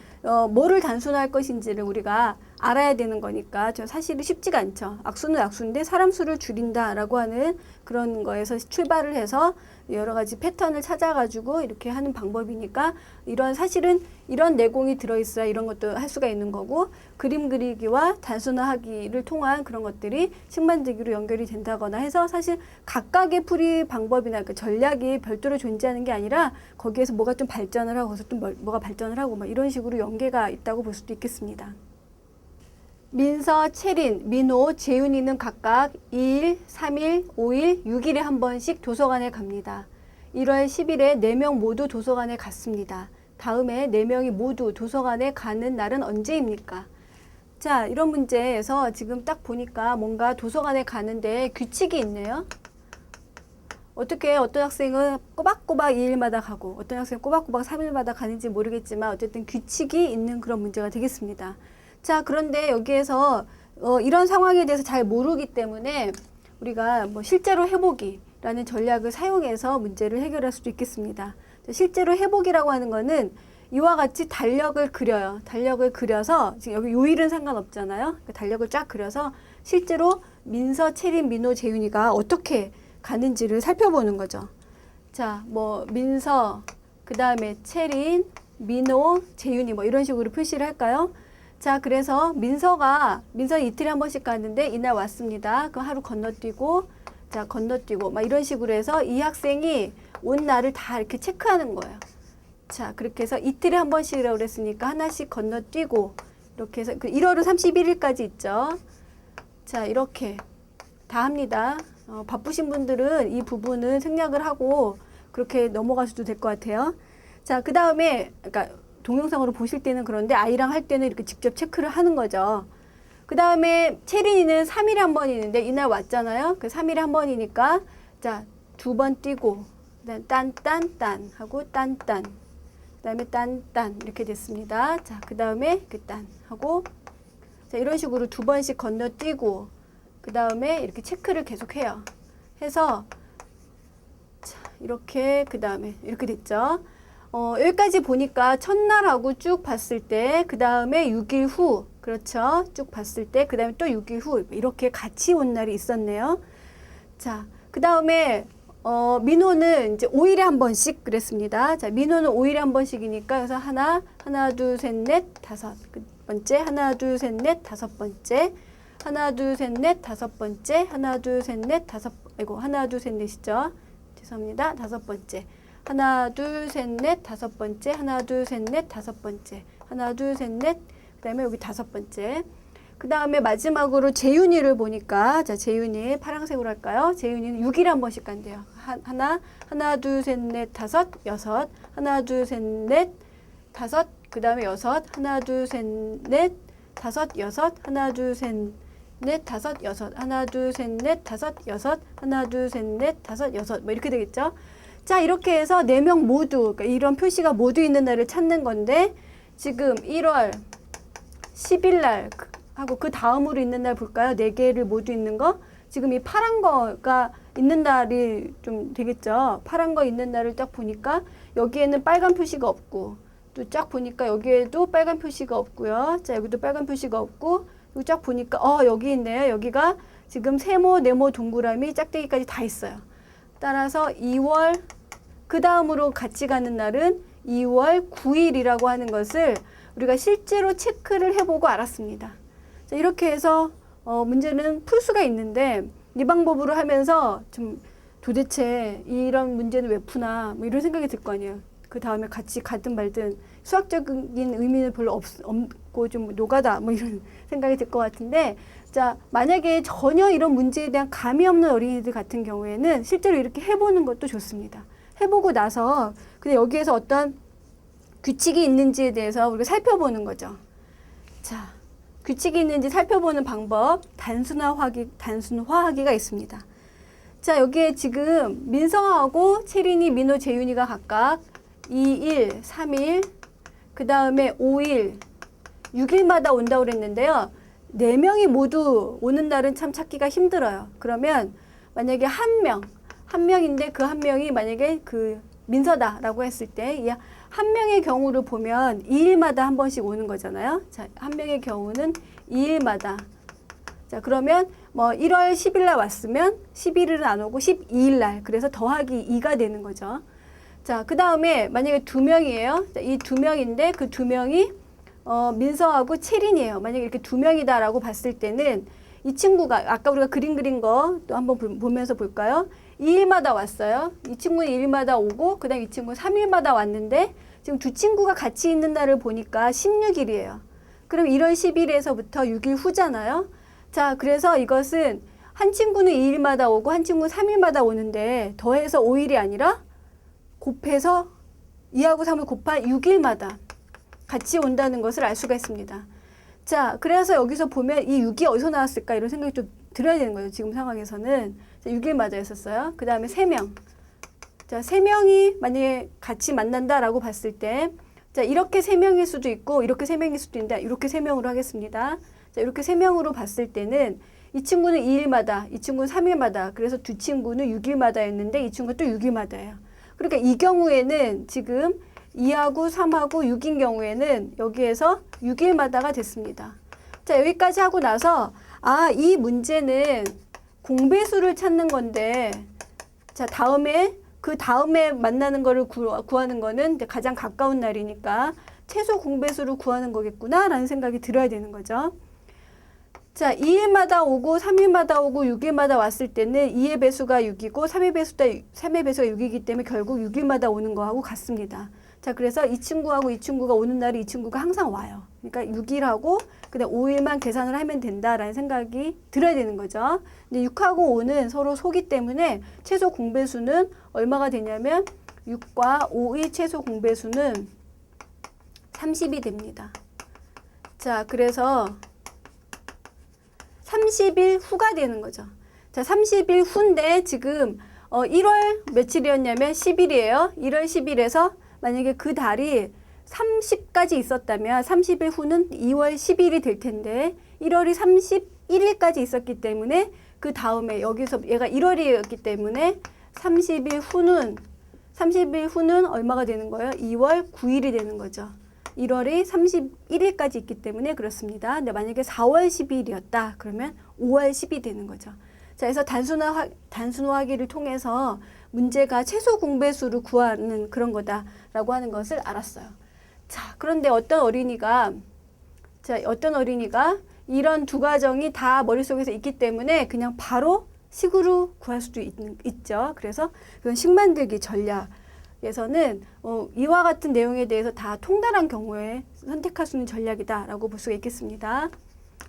뭐를 단순화할 것인지를 우리가 알아야 되는 거니까 사실은 쉽지가 않죠. 악수는 악수인데 사람 수를 줄인다라고 하는 그런 거에서 출발을 해서 여러 가지 패턴을 찾아가지고 이렇게 하는 방법이니까 사실은 이런 내공이 들어있어야 이런 것도 할 수가 있는 거고 그림 그리기와 단순화하기를 통한 그런 것들이 식 만들기로 연결이 된다거나 해서 사실 각각의 풀이 방법이나 그 전략이 별도로 존재하는 게 아니라 거기에서 뭐가 좀 발전을 하고 거기서 또 뭐가 발전을 하고 막 이런 식으로 연계가 있다고 볼 수도 있겠습니다. 민서, 채린, 민호, 재윤이는 각각 2일, 3일, 5일, 6일에 한 번씩 도서관에 갑니다. 1월 10일에 4명 모두 도서관에 갔습니다. 다음에 4명이 모두 도서관에 가는 날은 언제입니까? 자, 이런 문제에서 지금 딱 보니까 뭔가 도서관에 가는데 규칙이 있네요. 어떻게 어떤 학생은 꼬박꼬박 2일마다 가고 어떤 학생은 꼬박꼬박 3일마다 가는지 모르겠지만 어쨌든 규칙이 있는 그런 문제가 되겠습니다. 자, 그런데 여기에서 이런 상황에 대해서 잘 모르기 때문에 우리가 뭐 실제로 해보기라는 전략을 사용해서 문제를 해결할 수도 있겠습니다. 실제로 해보기라고 하는 거는 이와 같이 달력을 그려요. 달력을 그려서 지금 여기 요일은 상관없잖아요. 달력을 쫙 그려서 실제로 민서, 채린, 민호, 재윤이가 어떻게 가는지를 살펴보는 거죠. 자, 뭐 민서, 그 다음에 채린, 민호, 재윤이 뭐 이런 식으로 표시를 할까요? 자, 그래서 민서는 이틀에 한 번씩 가는데 이날 왔습니다. 그럼 하루 건너뛰고, 자, 건너뛰고 막 이런 식으로 해서 이 학생이 온 날을 다 이렇게 체크하는 거예요. 자, 그렇게 해서 이틀에 한 번씩이라고 그랬으니까 하나씩 건너뛰고 이렇게 해서 1월은 31일까지 있죠. 자, 이렇게 다 합니다. 바쁘신 분들은 이 부분은 생략을 하고 그렇게 넘어가셔도 될 것 같아요. 자, 그 다음에 그러니까 동영상으로 보실 때는 그런데 아이랑 할 때는 이렇게 직접 체크를 하는 거죠. 그 다음에 채린이는 3일에 한 번 있는데 이날 왔잖아요. 그 3일에 한 번이니까 자, 2번 뛰고 딴 하고 딴 그 다음에 딴 이렇게 됐습니다. 자, 그 다음에 그 딴 하고 자, 이런 식으로 2번씩 건너뛰고 그 다음에 이렇게 체크를 계속 해요. 해서 자, 이렇게 그 다음에 이렇게 됐죠. 여기까지 보니까 첫날하고 쭉 봤을 때 그 다음에 6일 후 그렇죠. 쭉 봤을 때 그 다음에 또 6일 후 이렇게 같이 온 날이 있었네요. 자, 그 다음에 민호는 이제 5일에 한 번씩 그랬습니다. 자, 민호는 5일에 한 번씩이니까 그래서 하나, 둘, 셋, 넷, 다섯 번째, 하나, 둘, 셋, 넷, 다섯 번째, 하나, 둘, 셋, 넷, 다섯 번째, 하나, 둘, 셋, 넷, 하나, 둘, 셋, 넷이죠. 죄송합니다. 다섯 번째. 하나, 둘, 셋, 넷, 다섯 번째, 하나, 둘, 셋, 넷, 다섯 번째, 하나, 둘, 셋, 넷, 그 다음에 여기 다섯 번째. 그 다음에 마지막으로 재윤이를 보니까, 자, 재윤이 파란색으로 할까요? 재윤이는 6일에 한 번씩 간대요. 하나, 둘, 셋, 넷, 다섯, 여섯, 하나, 둘, 셋, 넷, 다섯, 그 다음에 여섯, 하나, 둘, 셋, 넷, 다섯, 여섯, 하나, 둘, 셋, 넷, 다섯, 여섯, 하나, 둘, 셋, 넷, 다섯, 여섯, 하나, 둘, 셋, 넷, 다섯, 여섯, 뭐 이렇게 되겠죠? 자, 이렇게 해서 4명 모두, 그러니까 이런 표시가 모두 있는 날을 찾는 건데, 지금 1월 10일 날 하고 그 다음으로 있는 날 볼까요? 4개를 모두 있는 거. 지금 이 파란 거가 있는 날이 좀 되겠죠? 파란 거 있는 날을 딱 보니까 여기에는 빨간 표시가 없고, 또 쫙 보니까 여기에도 빨간 표시가 없고요. 자, 여기도 빨간 표시가 없고, 그리고 쫙 보니까 여기 있네요. 여기가 지금 세모, 네모, 동그라미, 짝대기까지 다 있어요. 따라서 2월 그 다음으로 같이 가는 날은 2월 9일이라고 하는 것을 우리가 실제로 체크를 해보고 알았습니다. 자, 이렇게 해서 문제는 풀 수가 있는데 이 방법으로 하면서 좀 도대체 이런 문제는 왜 푸나 뭐 이런 생각이 들 거 아니에요. 그 다음에 같이 가든 말든 수학적인 의미는 별로 없고 좀 노가다 뭐 이런 생각이 들 것 같은데, 자, 만약에 전혀 이런 문제에 대한 감이 없는 어린이들 같은 경우에는 실제로 이렇게 해보는 것도 좋습니다. 해보고 나서 근데 여기에서 어떤 규칙이 있는지에 대해서 우리가 살펴보는 거죠. 자, 규칙이 있는지 살펴보는 방법, 단순화하기가 있습니다. 자, 여기에 지금 민서하고 채린이, 민호, 재윤이가 각각 2일, 3일, 그 다음에 5일, 6일마다 온다고 그랬는데요. 4명이 모두 오는 날은 참 찾기가 힘들어요. 그러면 만약에 한 명인데 그 한 명이 만약에 그 민서다라고 했을 때 이 한 명의 경우를 보면 2일마다 한 번씩 오는 거잖아요. 자, 한 명의 경우는 2일마다. 자, 그러면 뭐 1월 10일 날 왔으면 11일은 안 오고 12일 날. 그래서 더하기 2가 되는 거죠. 자, 그 다음에 만약에 2명이에요. 자, 이 2명인데 그 2명이 민서하고 채린이에요. 만약에 이렇게 2명이다라고 봤을 때는 이 친구가 아까 우리가 그린 거 또 한번 보면서 볼까요? 2일마다 왔어요. 이 친구는 2일마다 오고 그다음 이 친구는 3일마다 왔는데 지금 두 친구가 같이 있는 날을 보니까 16일이에요. 그럼 1월 10일에서부터 6일 후잖아요. 자, 그래서 이것은 한 친구는 2일마다 오고 한 친구는 3일마다 오는데 더해서 5일이 아니라 곱해서 2하고 3을 곱한 6일마다 같이 온다는 것을 알 수가 있습니다. 자, 그래서 여기서 보면 이 6이 어디서 나왔을까 이런 생각이 좀 들어야 되는 거예요. 지금 상황에서는. 자, 6일마다 했었어요. 그 다음에 3명. 자, 3명이 만약에 같이 만난다라고 봤을 때, 자, 이렇게 3명일 수도 있고 이렇게 3명일 수도 있는데 이렇게 3명으로 하겠습니다. 자, 이렇게 3명으로 봤을 때는 이 친구는 2일마다, 이 친구는 3일마다, 그래서 두 친구는 6일마다였는데 이 친구가 또 6일마다예요. 그러니까 이 경우에는 지금 2하고 3하고 6인 경우에는 여기에서 6일마다가 됐습니다. 자, 여기까지 하고 나서 이 문제는 공배수를 찾는 건데, 자, 그 다음에 만나는 거를 구하는 거는 가장 가까운 날이니까 최소 공배수를 구하는 거겠구나 라는 생각이 들어야 되는 거죠. 자, 2일마다 오고 3일마다 오고 6일마다 왔을 때는 2의 배수가 6이고 3의 배수가 6이기 때문에 결국 6일마다 오는 거하고 같습니다. 자, 그래서 이 친구하고 이 친구가 오는 날이 이 친구가 항상 와요. 그러니까 6일하고 그다음 5일만 계산을 하면 된다라는 생각이 들어야 되는 거죠. 근데 6하고 5는 서로 소기 때문에 최소 공배수는 얼마가 되냐면 6과 5의 최소 공배수는 30이 됩니다. 자, 그래서 30일 후가 되는 거죠. 자, 30일 후인데 지금 1월 며칠이었냐면 10일이에요. 1월 10일에서 만약에 그 달이 30까지 있었다면 30일 후는 2월 10일이 될 텐데 1월이 31일까지 있었기 때문에 그 다음에 여기서 얘가 1월이었기 때문에 30일 후는 얼마가 되는 거예요? 2월 9일이 되는 거죠. 1월이 31일까지 있기 때문에 그렇습니다. 근데 만약에 4월 10일이었다. 그러면 5월 10일이 되는 거죠. 자, 그래서 단순화하기를 통해서 문제가 최소 공배수를 구하는 그런 거다라고 하는 것을 알았어요. 자, 그런데 어떤 어린이가 이런 두 가정이 다 머릿속에서 있기 때문에 그냥 바로 식으로 구할 수도 있죠. 그래서 그건 식 만들기 전략에서는 이와 같은 내용에 대해서 다 통달한 경우에 선택할 수 있는 전략이다라고 볼 수가 있겠습니다.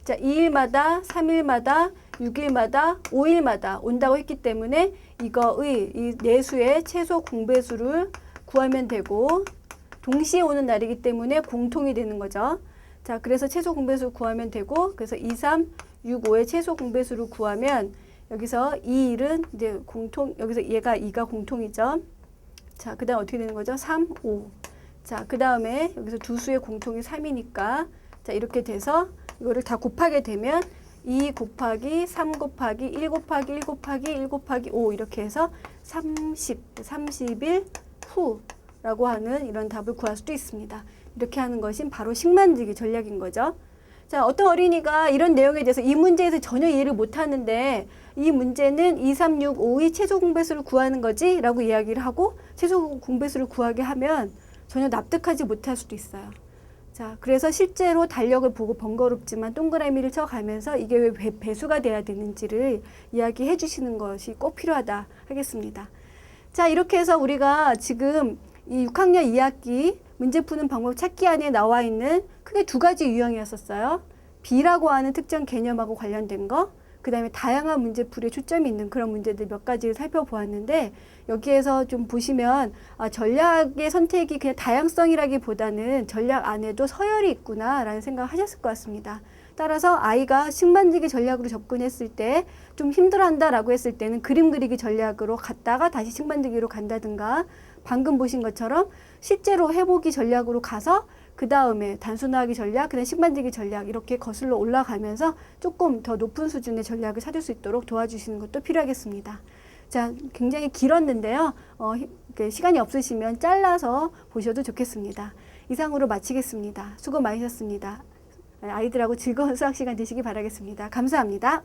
자, 2일마다, 3일마다, 6일마다, 5일마다 온다고 했기 때문에 이 내수의 최소 공배수를 구하면 되고 동시에 오는 날이기 때문에 공통이 되는 거죠. 자, 그래서 최소 공배수 구하면 되고 그래서 2, 3, 6, 5의 최소 공배수를 구하면 여기서 이 1은 이제 여기서 얘가 2가 공통이죠. 자, 그 다음 어떻게 되는 거죠? 3, 5. 자, 그 다음에 여기서 두 수의 공통이 3이니까 자, 이렇게 돼서 이거를 다 곱하게 되면 2 곱하기 3 곱하기 1 곱하기 1 곱하기 1 곱하기 5 이렇게 해서 30일 후라고 하는 이런 답을 구할 수도 있습니다. 이렇게 하는 것이 바로 식 만들기 전략인 거죠. 자, 어떤 어린이가 이런 내용에 대해서 이 문제에서 전혀 이해를 못하는데 이 문제는 2, 3, 6, 5의 최소 공배수를 구하는 거지 라고 이야기를 하고 최소 공배수를 구하게 하면 전혀 납득하지 못할 수도 있어요. 자, 그래서 실제로 달력을 보고 번거롭지만 동그라미를 쳐가면서 이게 왜 배수가 돼야 되는지를 이야기해 주시는 것이 꼭 필요하다 하겠습니다. 자, 이렇게 해서 우리가 지금 이 6학년 2학기 문제 푸는 방법 찾기 안에 나와 있는 크게 두 가지 유형이었었어요. B라고 하는 특정 개념하고 관련된 거, 그 다음에 다양한 문제풀이에 초점이 있는 그런 문제들 몇 가지를 살펴보았는데 여기에서 좀 보시면 전략의 선택이 그냥 다양성이라기보다는 전략 안에도 서열이 있구나라는 생각을 하셨을 것 같습니다. 따라서 아이가 식 만들기 전략으로 접근했을 때 좀 힘들어한다라고 했을 때는 그림 그리기 전략으로 갔다가 다시 식 만들기로 간다든가 방금 보신 것처럼 실제로 해보기 전략으로 가서 그 다음에 단순화하기 전략, 그 다음에 식 만들기 전략 이렇게 거슬러 올라가면서 조금 더 높은 수준의 전략을 찾을 수 있도록 도와주시는 것도 필요하겠습니다. 자, 굉장히 길었는데요. 시간이 없으시면 잘라서 보셔도 좋겠습니다. 이상으로 마치겠습니다. 수고 많으셨습니다. 아이들하고 즐거운 수학 시간 되시기 바라겠습니다. 감사합니다.